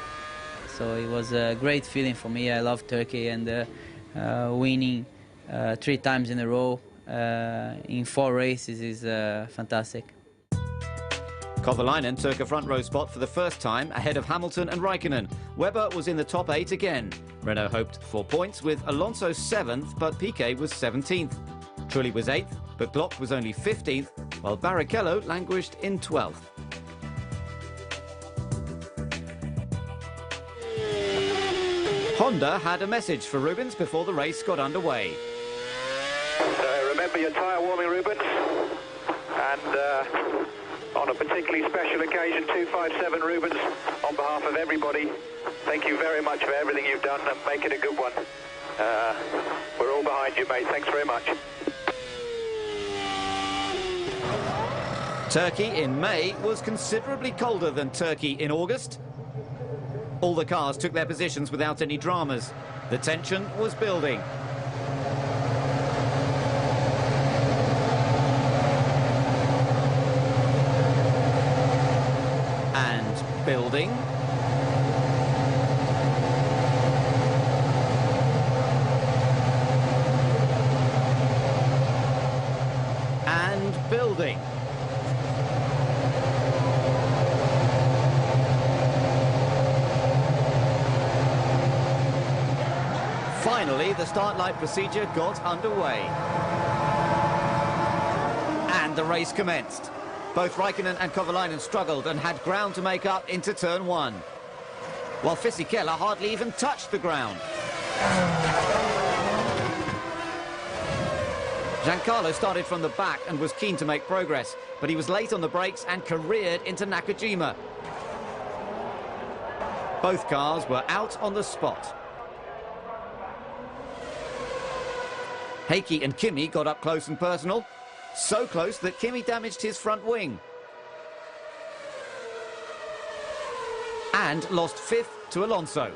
so it was a great feeling for me. I love Turkey, and winning 3 times in a row in 4 races is fantastic. Kovalainen took a front row spot for the first time ahead of Hamilton and Raikkonen. Webber was in the top 8 again. Renault hoped for points with Alonso 7th, but Piquet was 17th. Trulli was 8th, but Glock was only 15th, while Barrichello languished in 12th. Honda had a message for Rubens before the race got underway. So remember your tyre warming, Rubens, and on a particularly special occasion, 257 Rubens, on behalf of everybody, thank you very much for everything you've done, and make it a good one. We're all behind you, mate. Thanks very much. Turkey in May was considerably colder than Turkey in August. All the cars took their positions without any dramas. The tension was building. And building. And building. Finally, the start light procedure got underway. And the race commenced. Both Raikkonen and Kovalainen struggled and had ground to make up into turn 1. While Fisichella hardly even touched the ground. Giancarlo started from the back and was keen to make progress, but he was late on the brakes and careered into Nakajima. Both cars were out on the spot. Heikki and Kimi got up close and personal, so close that Kimi damaged his front wing. And lost 5th to Alonso.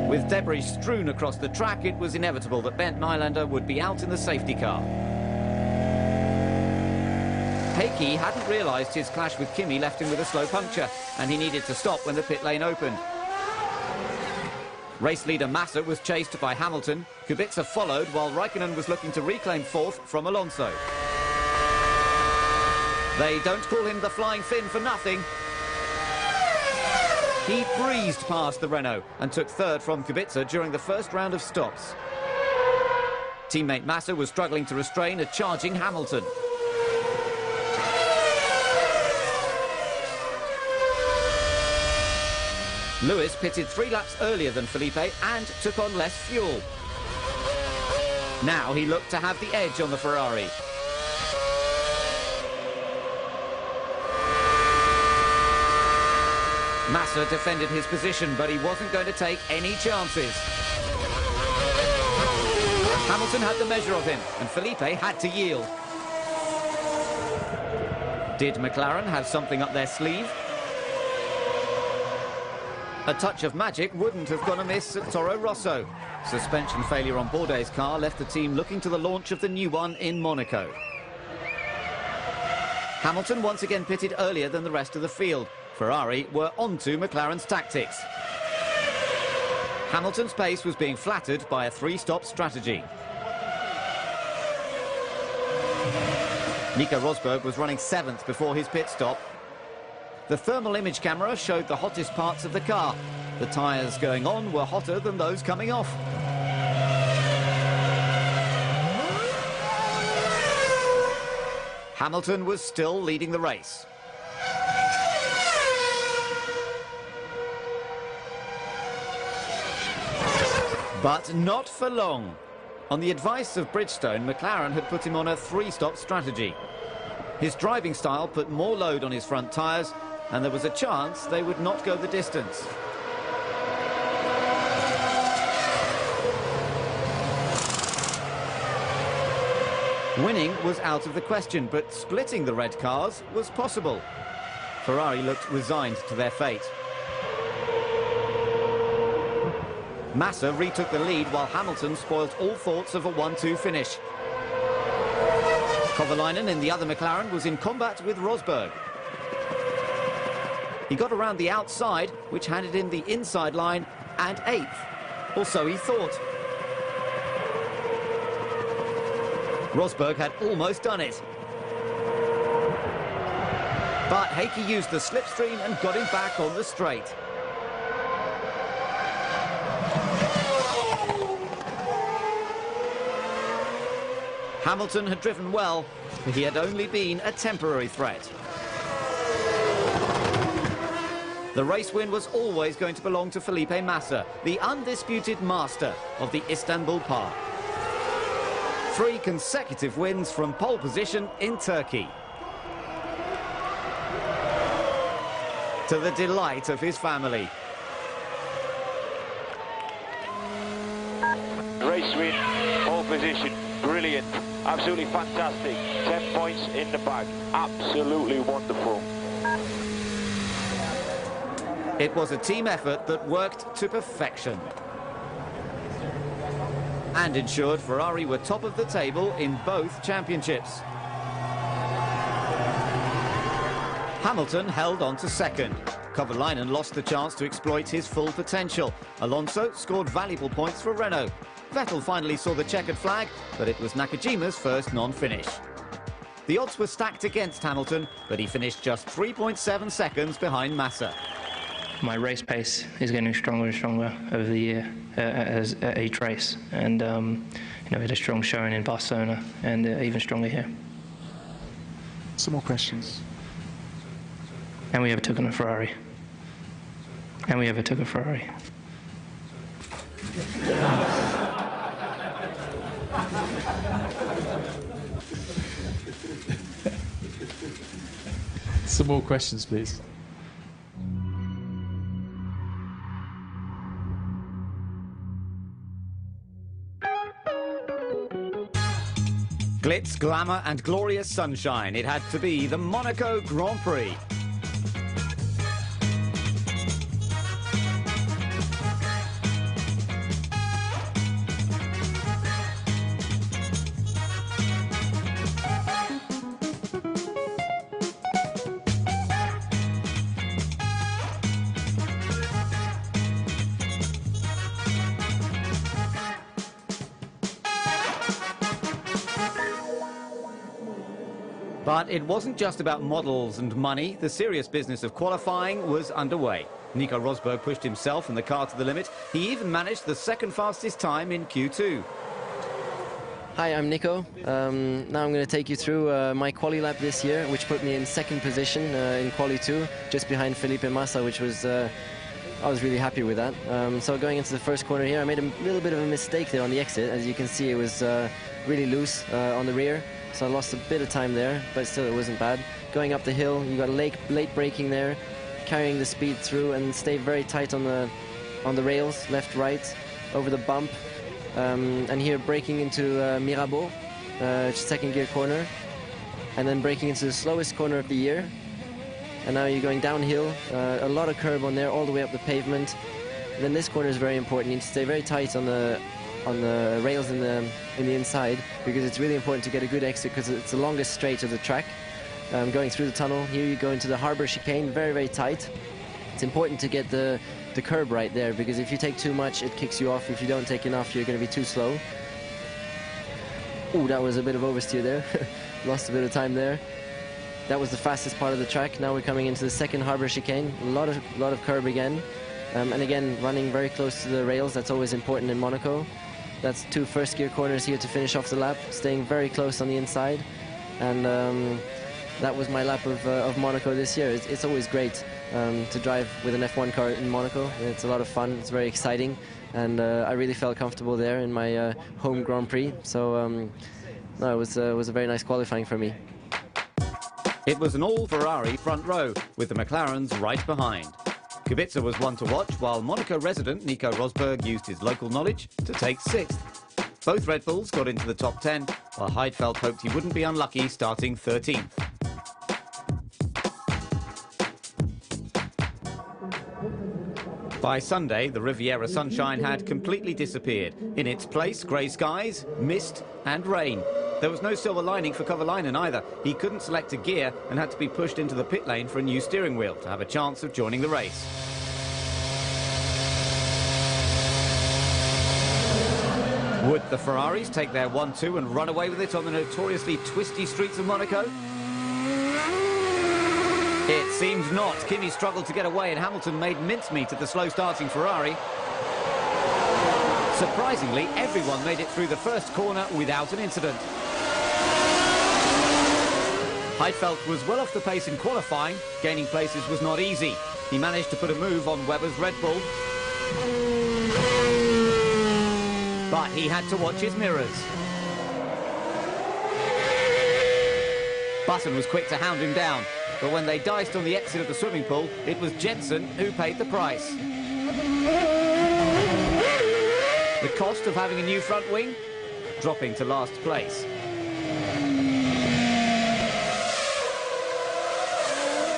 With debris strewn across the track, it was inevitable that Bent Nylander would be out in the safety car. Heikki hadn't realised his clash with Kimi left him with a slow puncture, and he needed to stop when the pit lane opened. Race leader Massa was chased by Hamilton. Kubica followed while Raikkonen was looking to reclaim 4th from Alonso. They don't call him the Flying Finn for nothing. He breezed past the Renault and took 3rd from Kubica during the first round of stops. Teammate Massa was struggling to restrain a charging Hamilton. Lewis pitted 3 laps earlier than Felipe and took on less fuel. Now he looked to have the edge on the Ferrari. Massa defended his position, but he wasn't going to take any chances. Hamilton had the measure of him, and Felipe had to yield. Did McLaren have something up their sleeve? A touch of magic wouldn't have gone amiss at Toro Rosso. Suspension failure on Bourdais' car left the team looking to the launch of the new one in Monaco. Hamilton once again pitted earlier than the rest of the field. Ferrari were onto McLaren's tactics. Hamilton's pace was being flattered by a three-stop strategy. Nico Rosberg was running 7th before his pit stop. The thermal image camera showed the hottest parts of the car. The tyres going on were hotter than those coming off. Hamilton was still leading the race. But not for long. On the advice of Bridgestone, McLaren had put him on a three-stop strategy. His driving style put more load on his front tyres, and there was a chance they would not go the distance. Winning was out of the question, but splitting the red cars was possible. Ferrari looked resigned to their fate. Massa retook the lead while Hamilton spoilt all thoughts of a 1-2 finish. Kovalainen in the other McLaren was in combat with Rosberg. He got around the outside, which handed him the inside line and 8th. Or so he thought. Rosberg had almost done it. But Heikki used the slipstream and got him back on the straight. Hamilton had driven well, but he had only been a temporary threat. The race win was always going to belong to Felipe Massa, the undisputed master of the Istanbul Park. 3 consecutive wins from pole position in Turkey. To the delight of his family. Race win, pole position, brilliant, absolutely fantastic. 10 points in the bag, absolutely wonderful. It was a team effort that worked to perfection. And ensured Ferrari were top of the table in both championships. Hamilton held on to 2nd. Kovalainen lost the chance to exploit his full potential. Alonso scored valuable points for Renault. Vettel finally saw the checkered flag, but it was Nakajima's first non-finish. The odds were stacked against Hamilton, but he finished just 3.7 seconds behind Massa. My race pace is getting stronger and stronger over the year at each race, and you know, we had a strong showing in Barcelona and even stronger here. Some more questions. And we overtook a Ferrari. And we overtook a Ferrari. Some more questions, please. Glitz, glamour and glorious sunshine. It had to be the Monaco Grand Prix. But it wasn't just about models and money. The serious business of qualifying was underway. Nico Rosberg pushed himself and the car to the limit. He even managed the 2nd fastest time in Q2. Hi, I'm Nico. Now I'm going to take you through my quali lap this year, which put me in 2nd position in quali 2, just behind Felipe Massa, which was I was really happy with that. So going into the first corner here, I made a little bit of a mistake there on the exit. As you can see, it was really loose on the rear. So I lost a bit of time there, but still it wasn't bad. Going up the hill, you got late braking there, carrying the speed through and stay very tight on the rails, left, right, over the bump. And here braking into Mirabeau, 2nd gear corner, and then braking into the slowest corner of the year. And now you're going downhill, a lot of curb on there, all the way up the pavement. And then this corner is very important. You need to stay very tight on the rails in the inside, because it's really important to get a good exit, because it's the longest straight of the track. going through the tunnel. Here you go into the harbour chicane, very, very tight. It's important to get the curb right there, because if you take too much, it kicks you off. If you don't take enough, you're going to be too slow. Ooh, that was a bit of oversteer there. Lost a bit of time there. That was the fastest part of the track. Now we're coming into the second harbour chicane. A lot of curb again. And again, running very close to the rails. That's always important in Monaco. That's 2 first gear corners here to finish off the lap. Staying very close on the inside. And that was my lap of Monaco this year. It's always great to drive with an F1 car in Monaco. It's a lot of fun. It's very exciting. And I really felt comfortable there in my home Grand Prix. So no, it was a very nice qualifying for me. It was an all-Ferrari front row, with the McLarens right behind. Kubica was one to watch, while Monaco resident Nico Rosberg used his local knowledge to take 6th. Both Red Bulls got into the top 10, while Heidfeld hoped he wouldn't be unlucky starting 13th. By Sunday, the Riviera sunshine had completely disappeared. In its place, grey skies, mist and rain. There was no silver lining for Kovalainen either. He couldn't select a gear and had to be pushed into the pit lane for a new steering wheel to have a chance of joining the race. Would the Ferraris take their 1-2 and run away with it on the notoriously twisty streets of Monaco? It seemed not. Kimi struggled to get away and Hamilton made mincemeat of the slow-starting Ferrari. Surprisingly, everyone made it through the first corner without an incident. Heidfeld was well off the pace in qualifying. Gaining places was not easy. He managed to put a move on Webber's Red Bull. But he had to watch his mirrors. Button was quick to hound him down. But when they diced on the exit of the swimming pool, it was Jensen who paid the price. The cost of having a new front wing? Dropping to last place.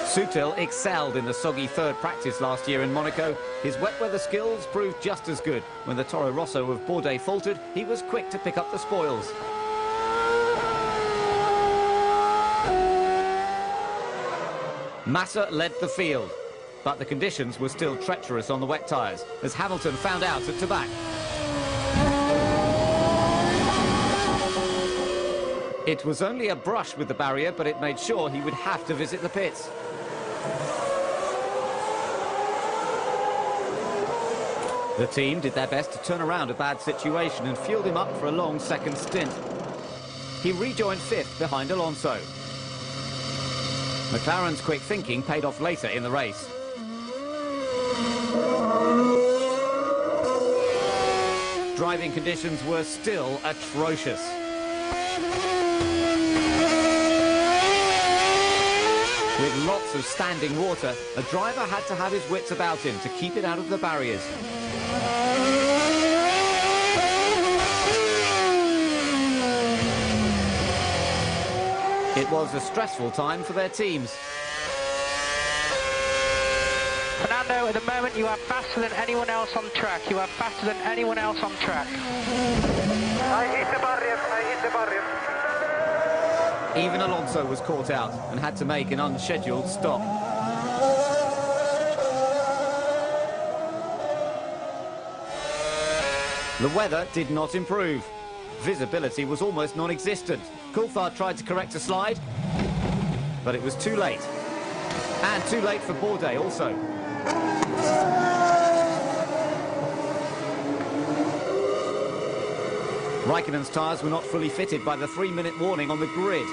Sutil excelled in the soggy third practice last year in Monaco. His wet weather skills proved just as good. When the Toro Rosso of Bourdais faltered, he was quick to pick up the spoils. Massa led the field, but the conditions were still treacherous on the wet tyres, as Hamilton found out at Tabac. It was only a brush with the barrier, but it made sure he would have to visit the pits. The team did their best to turn around a bad situation and fueled him up for a long second stint. He rejoined 5th behind Alonso. McLaren's quick thinking paid off later in the race. Driving conditions were still atrocious. With lots of standing water, a driver had to have his wits about him to keep it out of the barriers. It was a stressful time for their teams. Fernando, at the moment you are faster than anyone else on track. You are faster than anyone else on track. I hit the barrier, I hit the barrier. Even Alonso was caught out and had to make an unscheduled stop. The weather did not improve. Visibility was almost non-existent. Coulthard tried to correct a slide, but it was too late. And too late for Bourdais also. Raikkonen's tyres were not fully fitted by the 3-minute warning on the grid.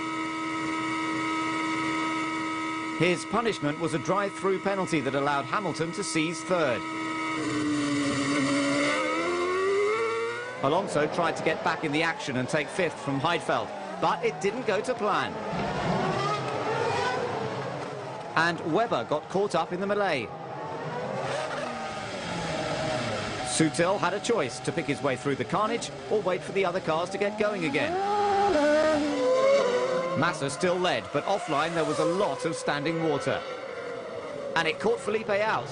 His punishment was a drive-through penalty that allowed Hamilton to seize 3rd. Alonso tried to get back in the action and take 5th from Heidfeld, but it didn't go to plan. And Webber got caught up in the melee. Sutil had a choice to pick his way through the carnage or wait for the other cars to get going again. Massa still led, but offline there was a lot of standing water. And it caught Felipe out.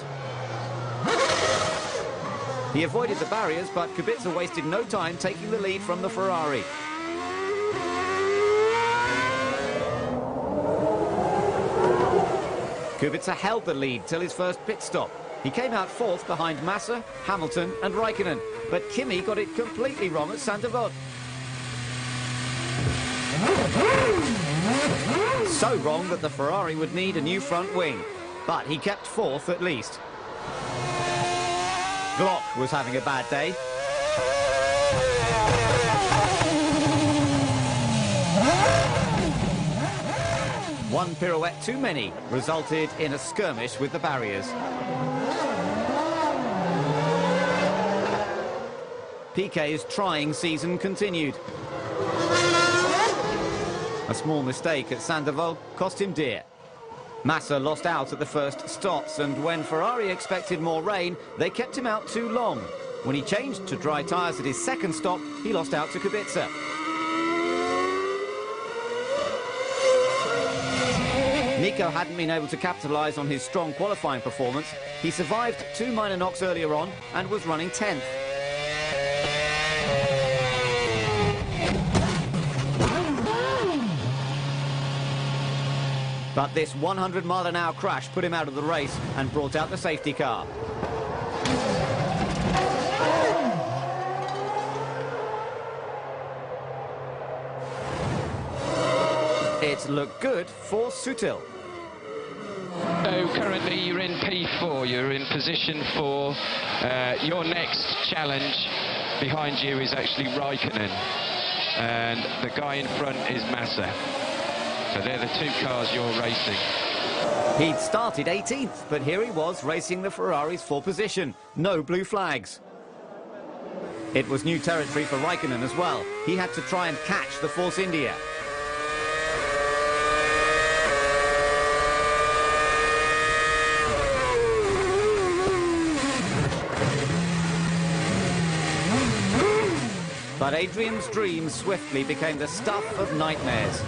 He avoided the barriers, but Kubica wasted no time taking the lead from the Ferrari. Kubica held the lead till his first pit stop. He came out fourth behind Massa, Hamilton and Raikkonen, but Kimi got it completely wrong at Saint-Avold. So wrong that the Ferrari would need a new front wing, but he kept fourth at least. Glock was having a bad day. One pirouette too many resulted in a skirmish with the barriers. Piquet's trying season continued. A small mistake at Saint-Avold cost him dear. Massa lost out at the first stops, and when Ferrari expected more rain, they kept him out too long. When he changed to dry tyres at his second stop, he lost out to Kubica. Nico hadn't been able to capitalise on his strong qualifying performance. He survived 2 minor knocks earlier on and was running 10th. But this 100-mile-an-hour crash put him out of the race and brought out the safety car. It looked good for Sutil. So currently you're in P4, you're in position 4. Your next challenge behind you is actually Raikkonen, and the guy in front is Massa. So they're the two cars you're racing. He'd started 18th, but here he was racing the Ferrari's 4th position. No blue flags. It was new territory for Raikkonen as well. He had to try and catch the Force India. But Adrian's dreams swiftly became the stuff of nightmares.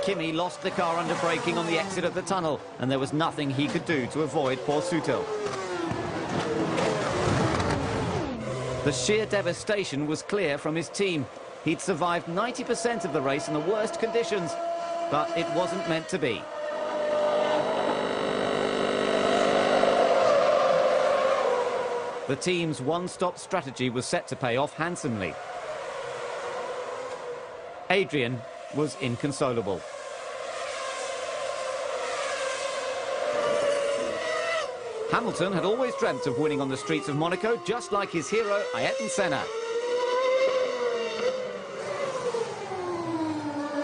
Kimi lost the car under braking on the exit of the tunnel, and there was nothing he could do to avoid poor Sutil. The sheer devastation was clear from his team. He'd survived 90% of the race in the worst conditions, but it wasn't meant to be. The team's one-stop strategy was set to pay off handsomely. Adrian was inconsolable. Hamilton had always dreamt of winning on the streets of Monaco, just like his hero, Ayrton Senna.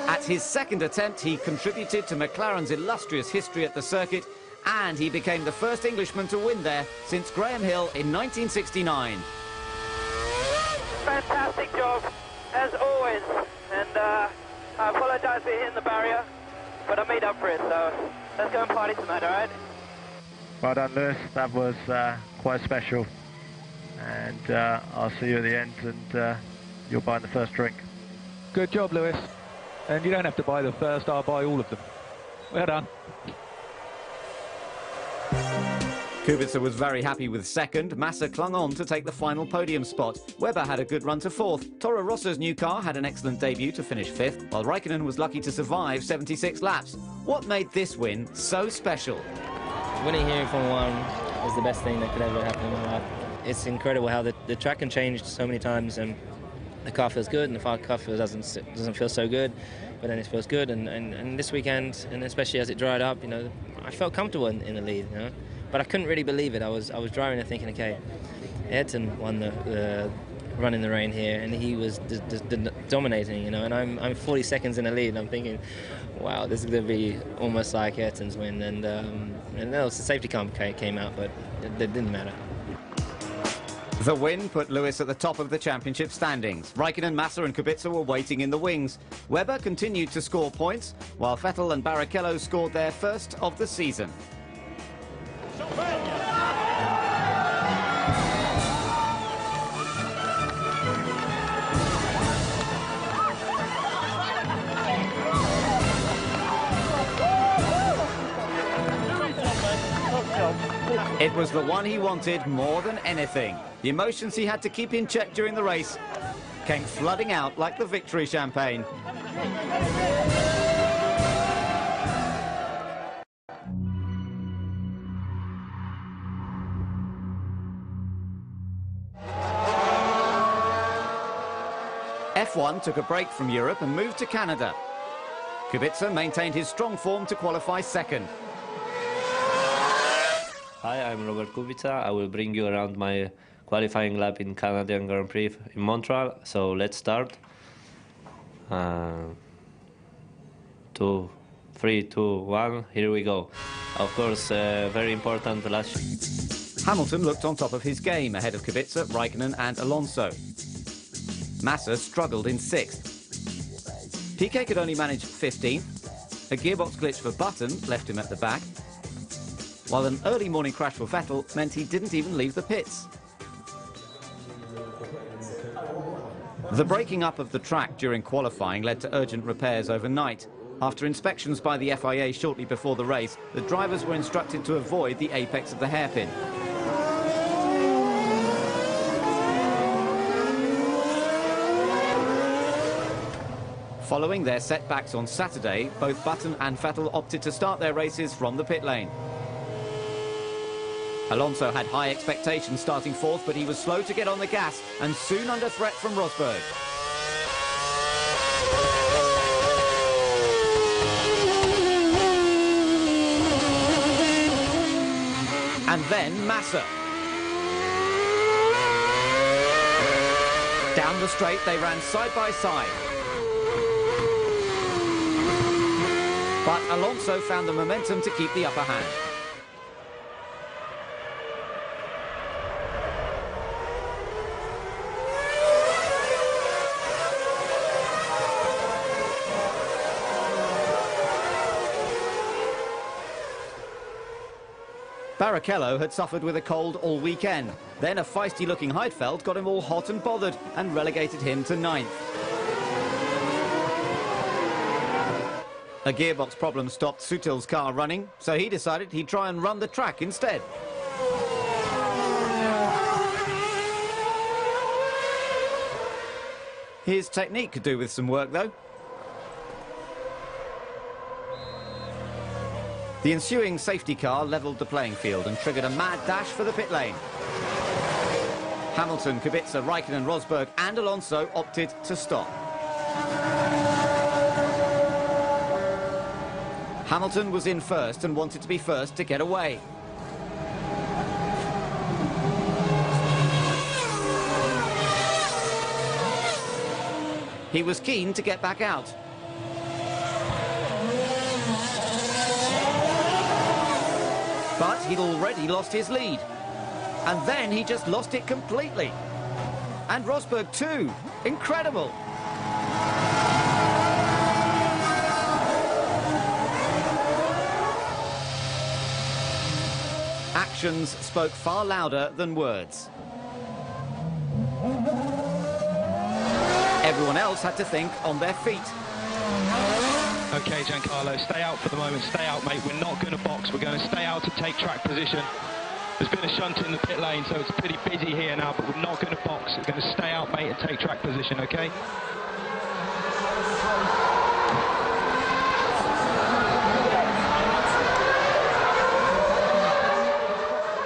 At his second attempt, he contributed to McLaren's illustrious history at the circuit, and he became the first Englishman to win there since Graham Hill in 1969. Fantastic job, as always. And I apologise for hitting the barrier, but I made up for it, so let's go and party tonight, all right? Well done, Lewis. That was quite special. And I'll see you at the end, and you'll buy the first drink. Good job, Lewis. And you don't have to buy the first, I'll buy all of them. Well done. Kubica was very happy with second. Massa clung on to take the final podium spot. Webber had a good run to fourth. Toro Rosso's new car had an excellent debut to finish fifth, while Raikkonen was lucky to survive 76 laps. What made this win so special? Winning here in Formula 1 is the best thing that could ever happen in my life. It's incredible how the track can change so many times, and the car feels good, and the car doesn't feel so good, but then it feels good. And this weekend, and especially as it dried up, you know, I felt comfortable in the lead, you know. But I couldn't really believe it. I was driving and thinking, okay, Ayrton won the run in the rain here, and he was dominating, you know. And I'm 40 seconds in the lead, and I'm thinking, wow, this is going to be almost like Ayrton's win. And the safety car came out, but it didn't matter. The win put Lewis at the top of the championship standings. Raikkonen, Massa and Kubica were waiting in the wings. Webber continued to score points, while Vettel and Barrichello scored their first of the season. It was the one he wanted more than anything. The emotions he had to keep in check during the race came flooding out like the victory champagne. F1 took a break from Europe and moved to Canada. Kubica maintained his strong form to qualify second. Hi, I'm Robert Kubica. I will bring you around my qualifying lap in Canadian Grand Prix in Montreal. So let's start. 2, 3, 2, 1. Here we go. Of course, very important last. Hamilton looked on top of his game ahead of Kubica, Raikkonen and Alonso. Massa struggled in 6th. Piquet could only manage 15th. A gearbox glitch for Button left him at the back, while an early morning crash for Vettel meant he didn't even leave the pits. The breaking up of the track during qualifying led to urgent repairs overnight. After inspections by the FIA shortly before the race, the drivers were instructed to avoid the apex of the hairpin. Following their setbacks on Saturday, both Button and Vettel opted to start their races from the pit lane. Alonso had high expectations starting 4th, but he was slow to get on the gas and soon under threat from Rosberg. And then Massa. Down the straight, they ran side by side. But Alonso found the momentum to keep the upper hand. Barrichello had suffered with a cold all weekend. Then a feisty-looking Heidfeld got him all hot and bothered and relegated him to 9th. A gearbox problem stopped Sutil's car running, so he decided he'd try and run the track instead. His technique could do with some work, though. The ensuing safety car levelled the playing field and triggered a mad dash for the pit lane. Hamilton, Kubica, Raikkonen, Rosberg and Alonso opted to stop. Hamilton was in first and wanted to be first to get away. He was keen to get back out. But he'd already lost his lead. And then he just lost it completely. And Rosberg too. Incredible. Actions spoke far louder than words. Everyone else had to think on their feet. Okay, Giancarlo, stay out for the moment. Stay out, mate. We're not going to box. We're going to stay out to take track position. There's been a shunt in the pit lane, so it's pretty busy here now, but we're not going to box. We're going to stay out, mate, and take track position, okay?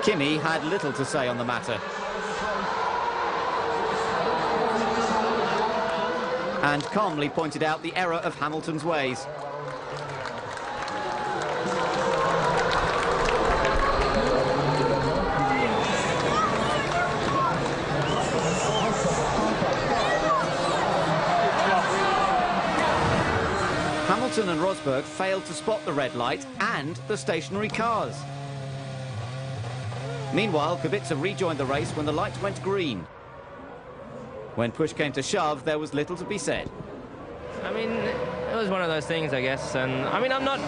Kimi had little to say on the matter. And calmly pointed out the error of Hamilton's ways. Hamilton and Rosberg failed to spot the red light and the stationary cars. Meanwhile, Kubica rejoined the race when the lights went green. When push came to shove, there was little to be said. I mean, it was one of those things, I guess. And I mean, I'm not.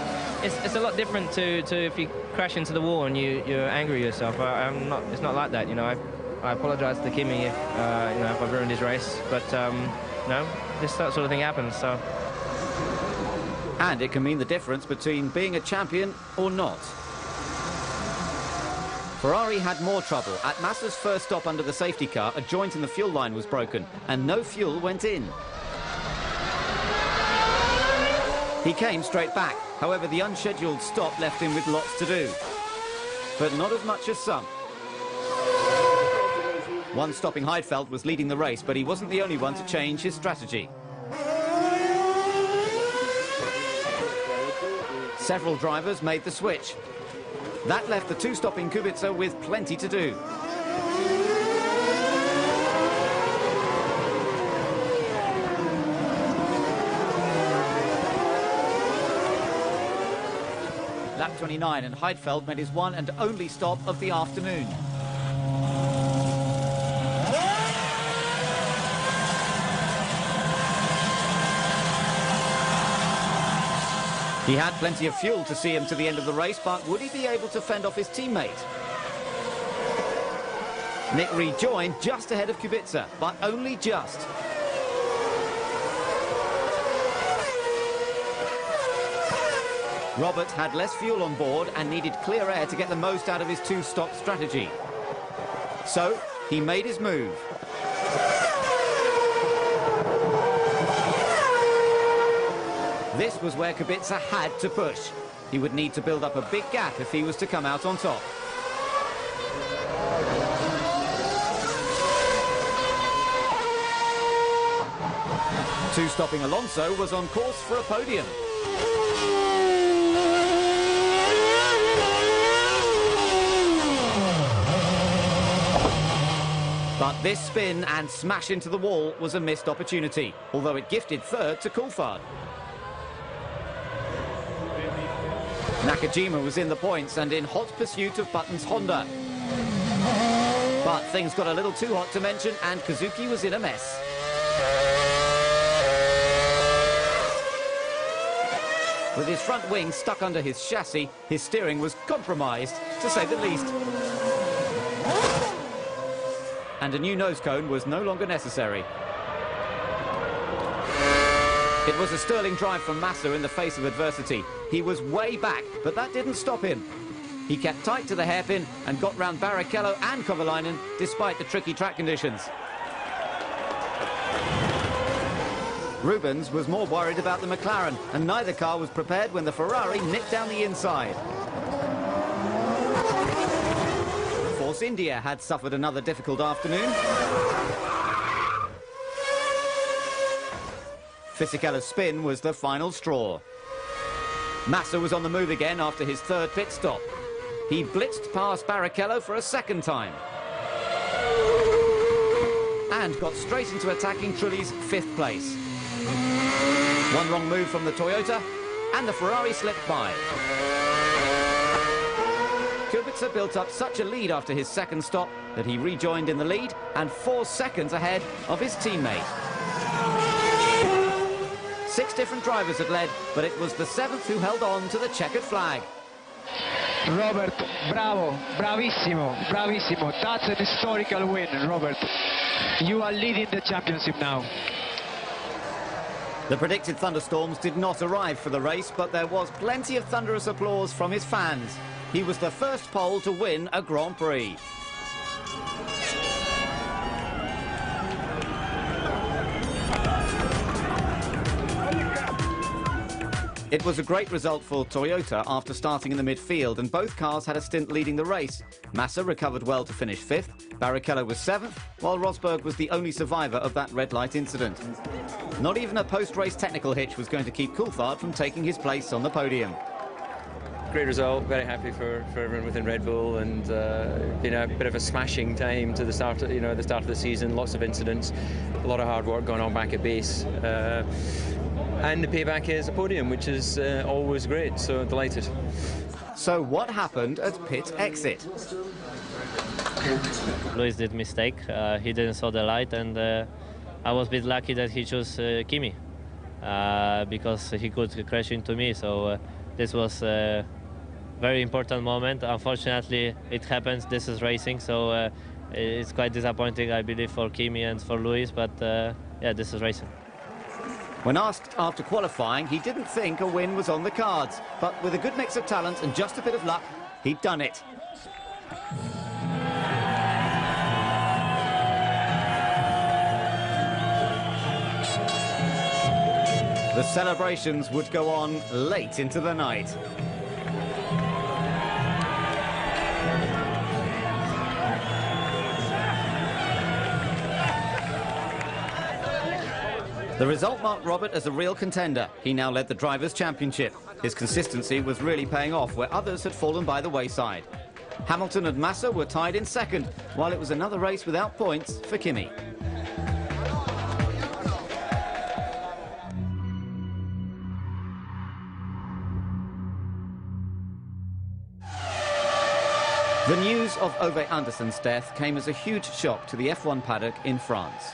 It's a lot different to if you crash into the wall and you're angry at yourself. I'm not. It's not like that, you know. I apologise to Kimi if you know, if I've ruined his race. But no, this sort of thing happens. So. And it can mean the difference between being a champion or not. Ferrari had more trouble. At Massa's first stop under the safety car, a joint in the fuel line was broken and no fuel went in. He came straight back. However, the unscheduled stop left him with lots to do. But not as much as some. One stopping Heidfeld was leading the race, but he wasn't the only one to change his strategy. Several drivers made the switch. That left the two-stopping Kubica with plenty to do. Lap 29, and Heidfeld made his one and only stop of the afternoon. He had plenty of fuel to see him to the end of the race, but would he be able to fend off his teammate? Nick rejoined just ahead of Kubica, but only just. Robert had less fuel on board and needed clear air to get the most out of his two-stop strategy. So, he made his move. This was where Kubica had to push. He would need to build up a big gap if he was to come out on top. Two-stopping Alonso was on course for a podium. But this spin and smash into the wall was a missed opportunity, although it gifted third to Coulthard. Nakajima was in the points and in hot pursuit of Button's Honda. But things got a little too hot to mention, and Kazuki was in a mess. With his front wing stuck under his chassis, his steering was compromised, to say the least. And a new nose cone was no longer necessary. It was a sterling drive from Massa in the face of adversity. He was way back, but that didn't stop him. He kept tight to the hairpin and got round Barrichello and Kovalainen despite the tricky track conditions. Rubens was more worried about the McLaren, and neither car was prepared when the Ferrari nipped down the inside. Force India had suffered another difficult afternoon. Fisichella's spin was the final straw. Massa was on the move again after his third pit stop. He blitzed past Barrichello for a second time. And got straight into attacking Trulli's fifth place. One wrong move from the Toyota, and the Ferrari slipped by. Kubica built up such a lead after his second stop that he rejoined in the lead and 4 seconds ahead of his teammate. 6 different drivers had led, but it was the 7th who held on to the checkered flag. Robert, bravo, bravissimo, bravissimo. That's an historical win, Robert. You are leading the championship now. The predicted thunderstorms did not arrive for the race, but there was plenty of thunderous applause from his fans. He was the first Pole to win a Grand Prix. It was a great result for Toyota after starting in the midfield, and both cars had a stint leading the race. Massa recovered well to finish 5th, Barrichello was 7th, while Rosberg was the only survivor of that red light incident. Not even a post-race technical hitch was going to keep Coulthard from taking his place on the podium. Great result, very happy for everyone within Red Bull, and been a bit of a smashing time to the start of, the start of the season. Lots of incidents, a lot of hard work going on back at base. And the payback is a podium, which is always great, so delighted. So what happened at pit exit? Lewis did mistake. He didn't saw the light, and I was a bit lucky that he chose Kimi because he could crash into me. So this was a very important moment. Unfortunately, it happens. This is racing, so it's quite disappointing, I believe, for Kimi and for Lewis. But yeah, this is racing. When asked after qualifying, he didn't think a win was on the cards, but with a good mix of talent and just a bit of luck, he'd done it. The celebrations would go on late into the night. The result marked Robert as a real contender. He now led the Drivers' Championship. His consistency was really paying off where others had fallen by the wayside. Hamilton and Massa were tied in second, while it was another race without points for Kimi. The news of Ove Andersson's death came as a huge shock to the F1 paddock in France.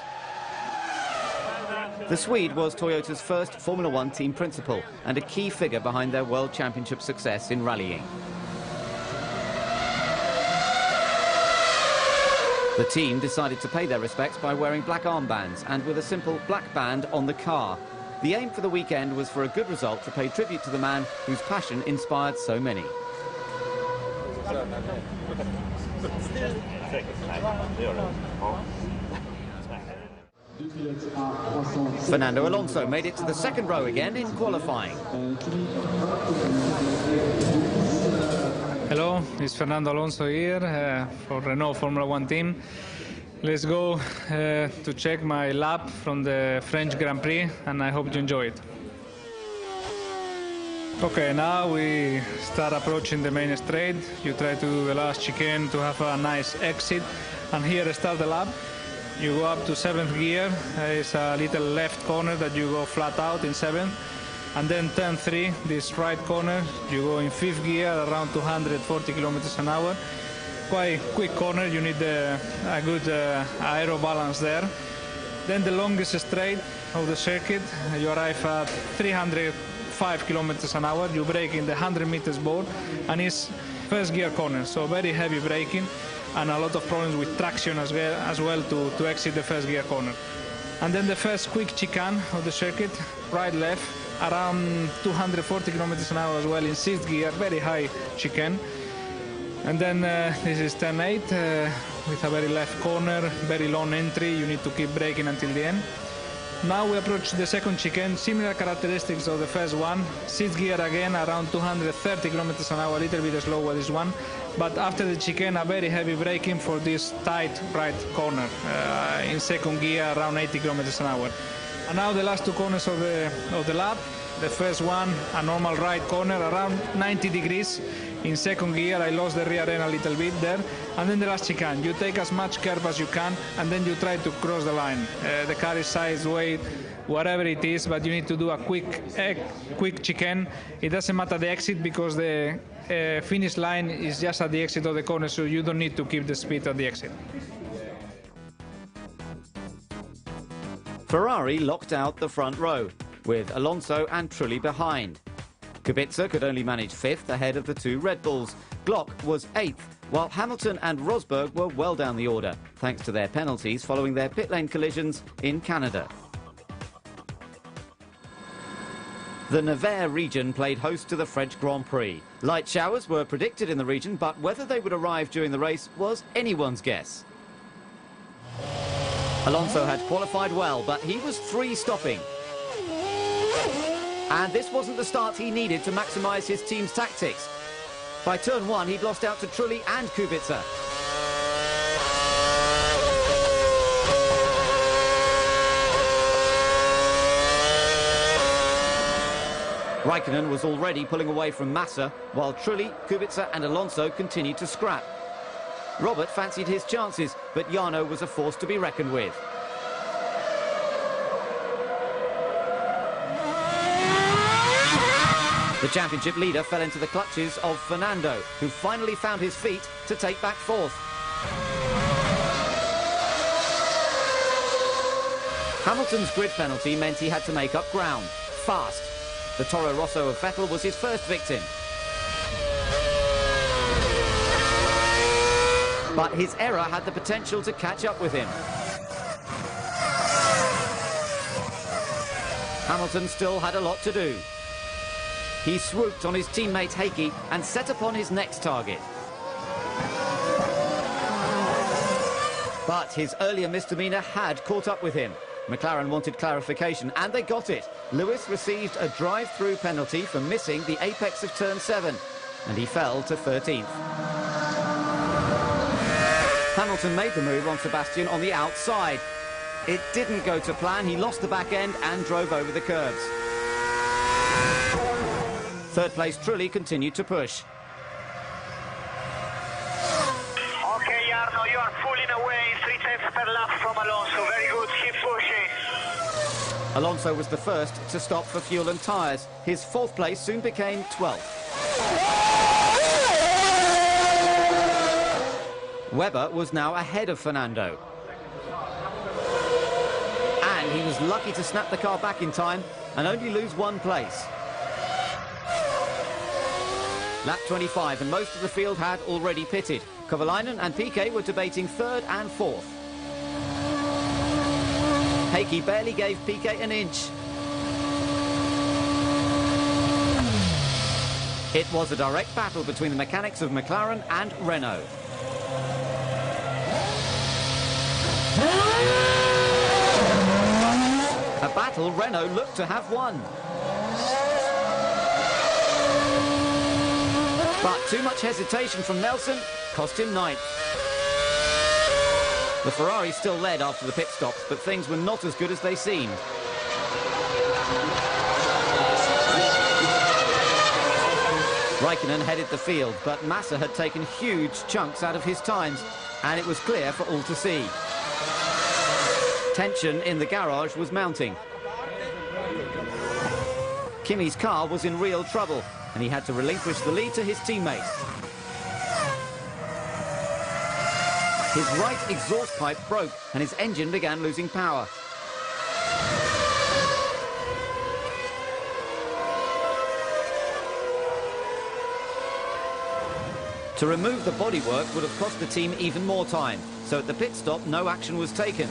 The Swede was Toyota's first Formula One team principal and a key figure behind their World Championship success in rallying. The team decided to pay their respects by wearing black armbands and with a simple black band on the car. The aim for the weekend was for a good result to pay tribute to the man whose passion inspired so many. Fernando Alonso made it to the second row again in qualifying. Hello, it's Fernando Alonso here for Renault Formula One team. Let's go to check my lap from the French Grand Prix, and I hope you enjoy it. Okay, now we start approaching the main straight. You try to do the last chicane to have a nice exit, and here start the lap. You go up to 7th gear. It's a little left corner that you go flat out in 7th. And then turn 3, this right corner, you go in 5th gear around 240 kilometers an hour. Quite quick corner, you need a good aero balance there. Then the longest straight of the circuit, you arrive at 305 kilometers an hour. You brake in the 100 meters board, and it's 1st gear corner, so very heavy braking and a lot of problems with traction as well to exit the 1st gear corner. And then the first quick chicane of the circuit, right left, around 240 kilometers an hour as well in 6th gear, very high chicane. And then this is turn 8 with a very left corner, very long entry. You need to keep braking until the end. Now we approach the second chicane, similar characteristics of the first one. 6th gear again, around 230 kilometers an hour, a little bit slower this one. But after the chicane, a very heavy braking for this tight right corner. In 2nd gear, around 80 kilometers an hour. And now the last two corners of the lap. The first one, a normal right corner, around 90 degrees. In 2nd gear, I lost the rear end a little bit there. And then the last chicane. You take as much curve as you can, and then you try to cross the line. The car is sideways, whatever it is, but you need to do a quick chicane. It doesn't matter the exit, because the finish line is just at the exit of the corner, so you don't need to keep the speed at the exit. Ferrari locked out the front row, with Alonso and Trulli behind. Kubica could only manage 5th ahead of the two Red Bulls. Glock was 8th, while Hamilton and Rosberg were well down the order, thanks to their penalties following their pit lane collisions in Canada. The Nevers region played host to the French Grand Prix. Light showers were predicted in the region, but whether they would arrive during the race was anyone's guess. Alonso had qualified well, but he was 3 stopping. And this wasn't the start he needed to maximise his team's tactics. By turn 1, he'd lost out to Trulli and Kubica. Raikkonen was already pulling away from Massa, while Trulli, Kubica and Alonso continued to scrap. Robert fancied his chances, but Jarno was a force to be reckoned with. The championship leader fell into the clutches of Fernando, who finally found his feet to take back 4th. Hamilton's grid penalty meant he had to make up ground, fast. The Toro Rosso of Vettel was his first victim. But his error had the potential to catch up with him. Hamilton still had a lot to do. He swooped on his teammate Heikki and set upon his next target. But his earlier misdemeanor had caught up with him. McLaren wanted clarification, and they got it. Lewis received a drive-through penalty for missing the apex of turn 7, and he fell to 13th. Hamilton made the move on Sebastian on the outside. It didn't go to plan. He lost the back end and drove over the curbs. Third place Trulli continued to push. Okay, Jarno, you are pulling away 3 tenths per lap from Alonso. Very good, keep pushing. Alonso was the first to stop for fuel and tyres. His 4th place soon became 12th. Webber was now ahead of Fernando. And he was lucky to snap the car back in time and only lose 1 place. Lap 25, and most of the field had already pitted. Kovalainen and Piquet were debating 3rd and 4th. Heikki barely gave Piquet an inch. It was a direct battle between the mechanics of McLaren and Renault. A battle Renault looked to have won. But too much hesitation from Nelson cost him 9th. The Ferrari still led after the pit stops, but things were not as good as they seemed. Raikkonen headed the field, but Massa had taken huge chunks out of his times, and it was clear for all to see. Tension in the garage was mounting. Kimi's car was in real trouble, and he had to relinquish the lead to his teammates. His right exhaust pipe broke, and his engine began losing power. To remove the bodywork would have cost the team even more time, so at the pit stop no action was taken.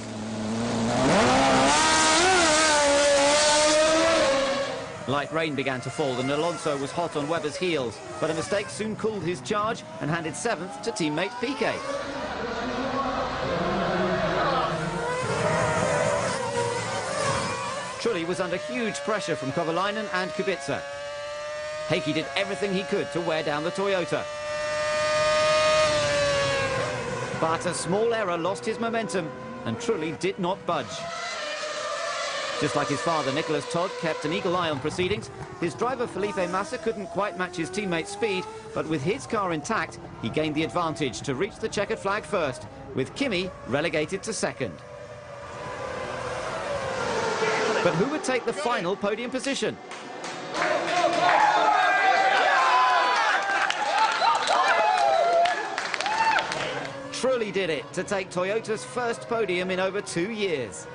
Light rain began to fall and Alonso was hot on Webber's heels, but a mistake soon cooled his charge and handed 7th to teammate Piquet. Trulli was under huge pressure from Kovalainen and Kubica. Heikki did everything he could to wear down the Toyota. But a small error lost his momentum and Trulli did not budge. Just like his father, Nicholas Todd kept an eagle eye on proceedings. His driver, Felipe Massa, couldn't quite match his teammate's speed, but with his car intact, he gained the advantage to reach the checkered flag first, with Kimi relegated to 2nd. But who would take the final podium position? Trulli did it to take Toyota's first podium in over 2 years.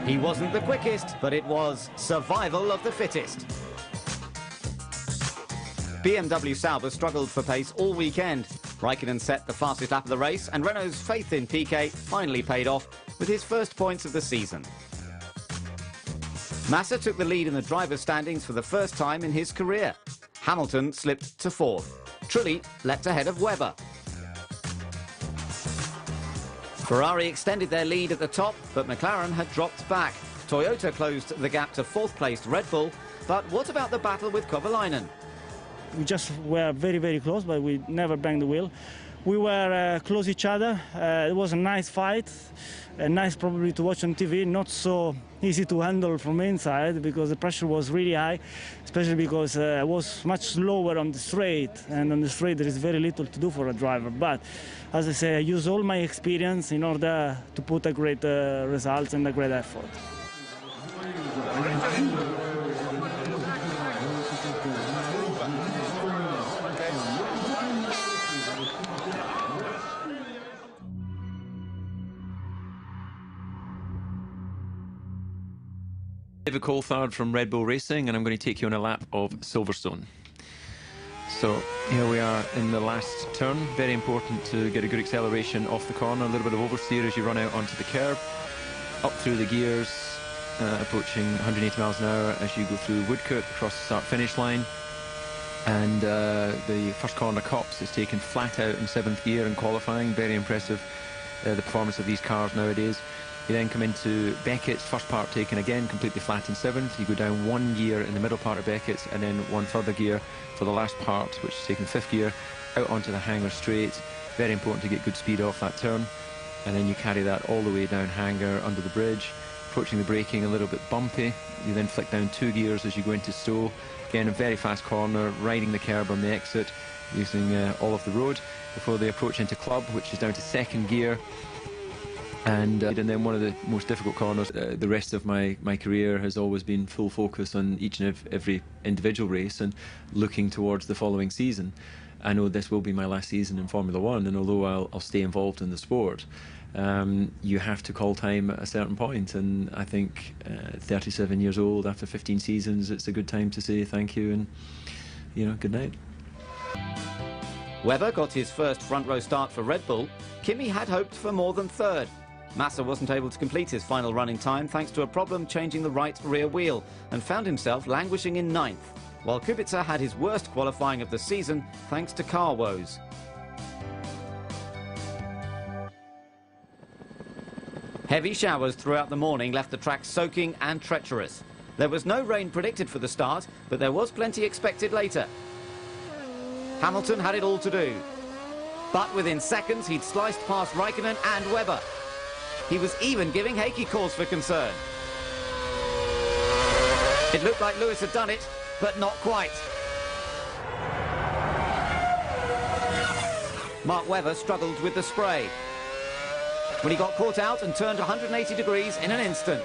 He wasn't the quickest, but it was survival of the fittest. BMW Sauber struggled for pace all weekend. Raikkonen set the fastest lap of the race, and Renault's faith in Piquet finally paid off with his first points of the season. Massa took the lead in the driver's standings for the first time in his career. Hamilton slipped to 4th. Trulli leapt ahead of Webber. Ferrari extended their lead at the top, but McLaren had dropped back. Toyota closed the gap to 4th-placed Red Bull, but what about the battle with Kovalainen? We just were very, very close, but we never banged the wheel. We were close each other. It was a nice fight, nice probably to watch on TV, not so easy to handle from inside because the pressure was really high, especially because I was much slower on the straight, and on the straight there is very little to do for a driver. But as I say, I use all my experience in order to put a great results and a great effort. David Coulthard from Red Bull Racing, and I'm going to take you on a lap of Silverstone. So here we are in the last turn. Very important to get a good acceleration off the corner, a little bit of oversteer as you run out onto the curb, up through the gears, approaching 180 miles an hour as you go through Woodcote across the start-finish line. And the first corner Copse is taken flat out in 7th gear in qualifying. Very impressive, the performance of these cars nowadays. You then come into Beckett's, first part taken again, completely flat in 7th. You go down 1 gear in the middle part of Beckett's, and then 1 further gear for the last part, which is taken 5th gear, out onto the Hanger straight. Very important to get good speed off that turn. And then you carry that all the way down Hanger, under the bridge, approaching the braking a little bit bumpy. You then flick down 2 gears as you go into Stowe. Again, a very fast corner, riding the curb on the exit, using all of the road, before they approach into Club, which is down to 2nd gear. And then one of the most difficult corners. The rest of my career has always been full focus on each and every individual race and looking towards the following season. I know this will be my last season in Formula 1, and although I'll stay involved in the sport, you have to call time at a certain point, and I think 37 years old, after 15 seasons, it's a good time to say thank you and, you know, good night. Webber got his first front row start for Red Bull. Kimi had hoped for more than 3rd. Massa wasn't able to complete his final running time thanks to a problem changing the right rear wheel, and found himself languishing in 9th, while Kubica had his worst qualifying of the season thanks to car woes. Heavy showers throughout the morning left the track soaking and treacherous. There was no rain predicted for the start, but there was plenty expected later. Hamilton had it all to do, but within seconds he'd sliced past Raikkonen and Webber. He was even giving Heikki cause for concern. It looked like Lewis had done it, but not quite. Mark Webber struggled with the spray when he got caught out and turned 180 degrees in an instant.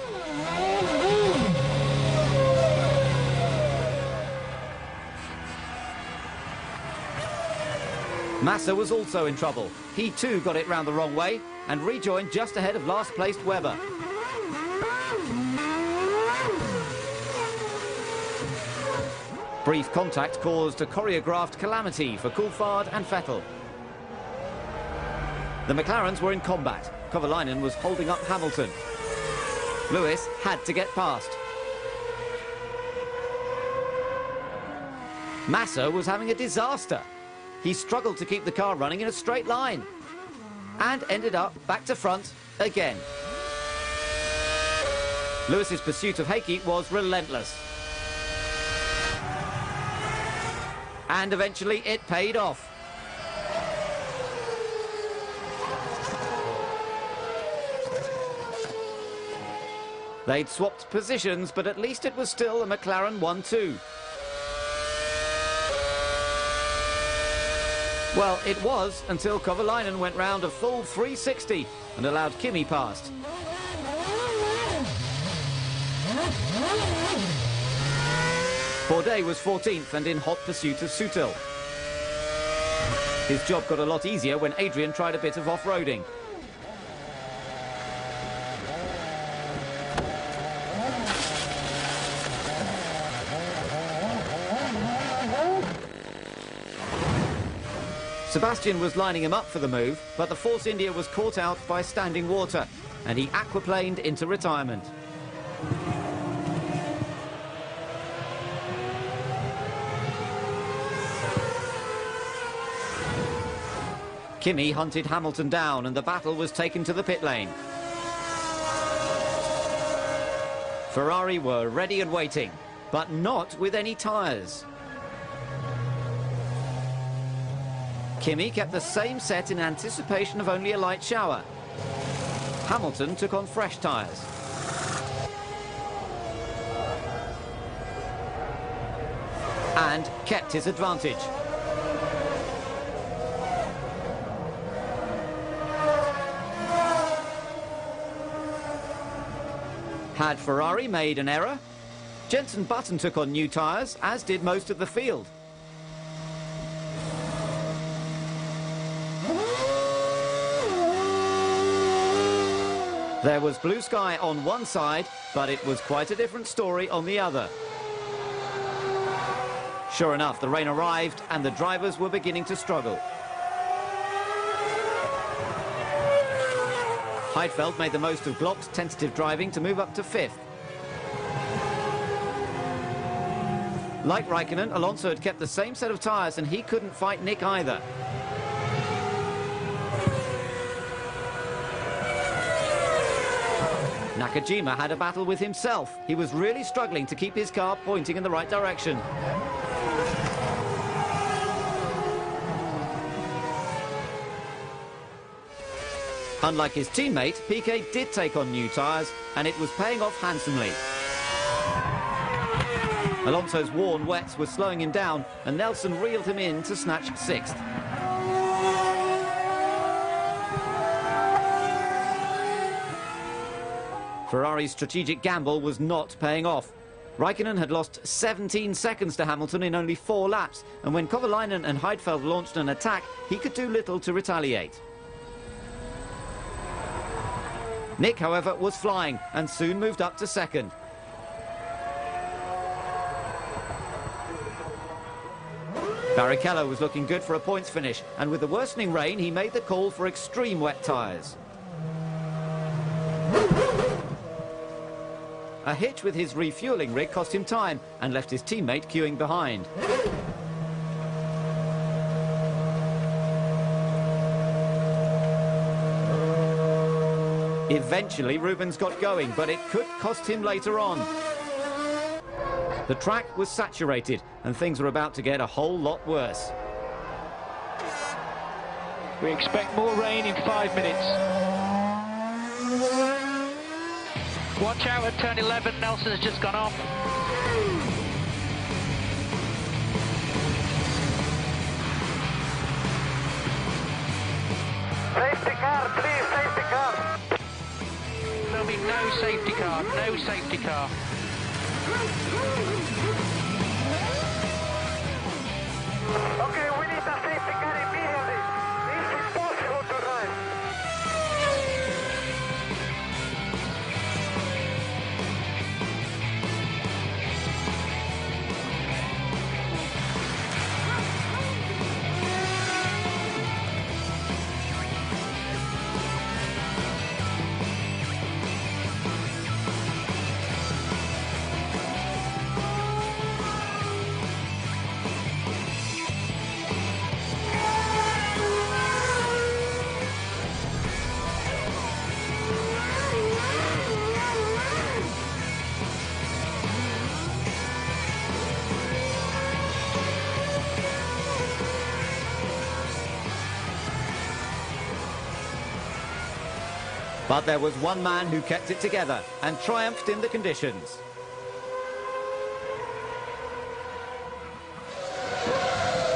Massa was also in trouble. He too got it round the wrong way and rejoined just ahead of last-placed Webber. Brief contact caused a choreographed calamity for Coulthard and Vettel. The McLarens were in combat. Kovalainen was holding up Hamilton. Lewis had to get past. Massa was having a disaster. He struggled to keep the car running in a straight line and ended up back to front again. Lewis's pursuit of Heikki was relentless. And eventually it paid off. They'd swapped positions, but at least it was still a McLaren 1-2. Well, it was until Kovalainen went round a full 360 and allowed Kimi past. Bourdais was 14th and in hot pursuit of Sutil. His job got a lot easier when Adrian tried a bit of off-roading. Sebastian was lining him up for the move, but the Force India was caught out by standing water, and he aquaplaned into retirement. Kimi hunted Hamilton down, and the battle was taken to the pit lane. Ferrari were ready and waiting, but not with any tyres. Kimi kept the same set in anticipation of only a light shower. Hamilton took on fresh tyres. And kept his advantage. Had Ferrari made an error? Jenson Button took on new tyres, as did most of the field. There was blue sky on one side, but it was quite a different story on the other. Sure enough, the rain arrived and the drivers were beginning to struggle. Heidfeld made the most of Glock's tentative driving to move up to 5th. Like Raikkonen, Alonso had kept the same set of tyres and he couldn't fight Nick either. Nakajima had a battle with himself. He was really struggling to keep his car pointing in the right direction. Unlike his teammate, Piquet did take on new tyres, and it was paying off handsomely. Alonso's worn wets were slowing him down, and Nelson reeled him in to snatch 6th. Ferrari's strategic gamble was not paying off. Raikkonen had lost 17 seconds to Hamilton in only 4 laps, and when Kovalainen and Heidfeld launched an attack, he could do little to retaliate. Nick, however, was flying and soon moved up to 2nd. Barrichello was looking good for a points finish, and with the worsening rain, he made the call for extreme wet tyres. A hitch with his refuelling rig cost him time and left his teammate queuing behind. Eventually, Rubens got going, but it could cost him later on. The track was saturated, and things were about to get a whole lot worse. We expect more rain in 5 minutes. Watch out at turn 11, Nelson has just gone off. Safety car, please, safety car. There'll be no safety car, no safety car. Okay, we need a safety car immediately. This is possible to run. But there was one man who kept it together and triumphed in the conditions.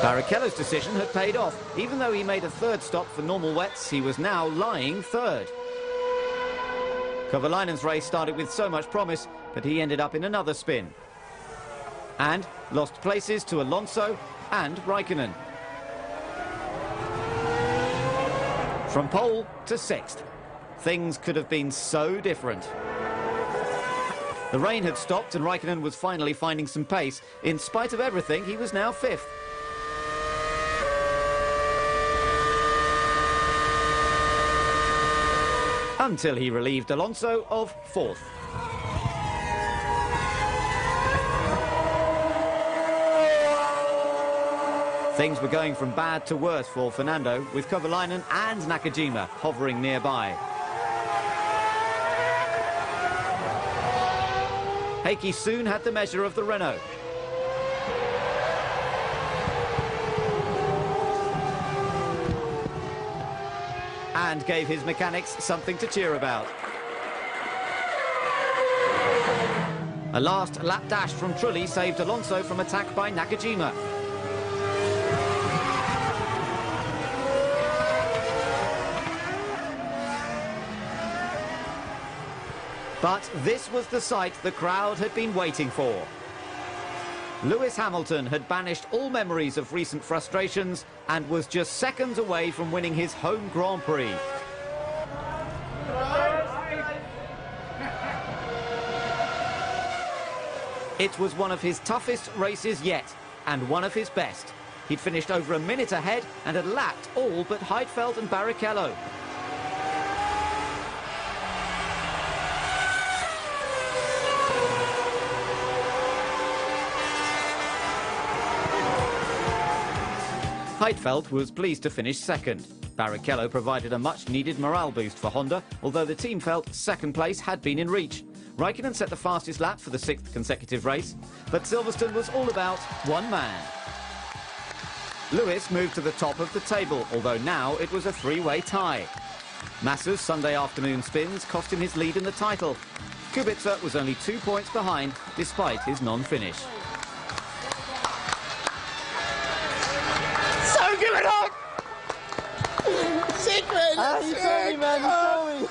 Barrichello's decision had paid off. Even though he made a 3rd stop for normal wets, he was now lying 3rd. Kovalainen's race started with so much promise, but he ended up in another spin. And lost places to Alonso and Raikkonen. From pole to 6th. Things could have been so different. The rain had stopped and Raikkonen was finally finding some pace. In spite of everything, he was now 5th. Until he relieved Alonso of 4th. Things were going from bad to worse for Fernando, with Kovalainen and Nakajima hovering nearby. Heikki soon had the measure of the Renault. And gave his mechanics something to cheer about. A last lap dash from Trulli saved Alonso from attack by Nakajima. But this was the sight the crowd had been waiting for. Lewis Hamilton had banished all memories of recent frustrations and was just seconds away from winning his home Grand Prix. It was one of his toughest races yet, and one of his best. He'd finished over a minute ahead and had lapped all but Heidfeld and Barrichello. Heidfeld was pleased to finish second. Barrichello provided a much-needed morale boost for Honda, although the team felt second place had been in reach. Raikkonen set the fastest lap for the 6th consecutive race, but Silverstone was all about one man. Lewis moved to the top of the table, although now it was a three-way tie. Massa's Sunday afternoon spins cost him his lead in the title. Kubica was only 2 points behind, despite his non-finish. So give it up! Secret! You told me, man, you told me.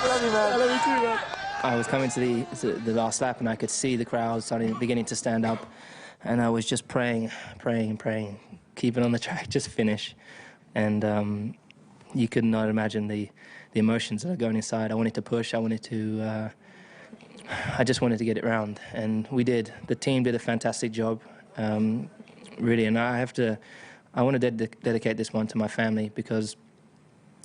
I love you, man. I love you too, man. I was coming to the last lap and I could see the crowd beginning to stand up, and I was just praying, keep it on the track, just finish. And you could not imagine the emotions that are going inside. I wanted to push, I just wanted to get it round, and we did. The team did a fantastic job, really, and I want to dedicate this one to my family, because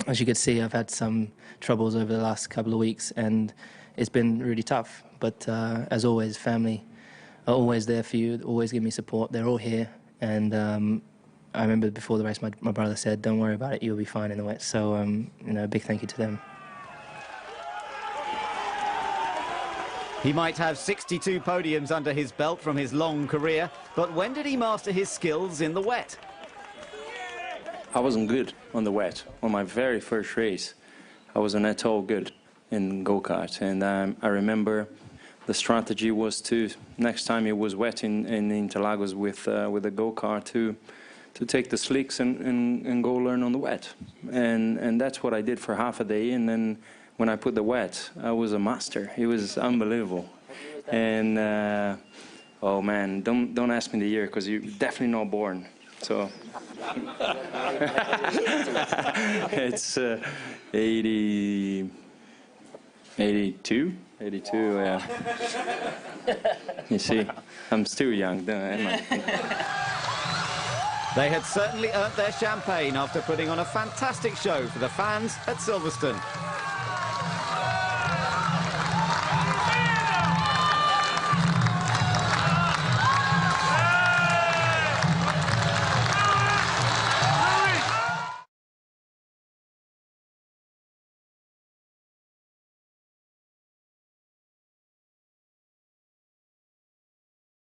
as you can see, I've had some troubles over the last couple of weeks, and it's been really tough. But as always, family are always there for you, always give me support. They're all here, and I remember before the race, my brother said, "Don't worry about it, you'll be fine in the wet." So, a big thank you to them. He might have 62 podiums under his belt from his long career, but when did he master his skills in the wet? I wasn't good on the wet. On my very first race, I wasn't at all good in go-kart. And I remember the strategy was to, next time it was wet in Interlagos with a go-kart, to take the slicks and go learn on the wet. And that's what I did for half a day. And then when I put the wet, I was a master. It was unbelievable. And oh man, don't ask me the year, because you're definitely not born. So it's 82, yeah. You see, I'm still young, am I? They had certainly earned their champagne after putting on a fantastic show for the fans at Silverstone.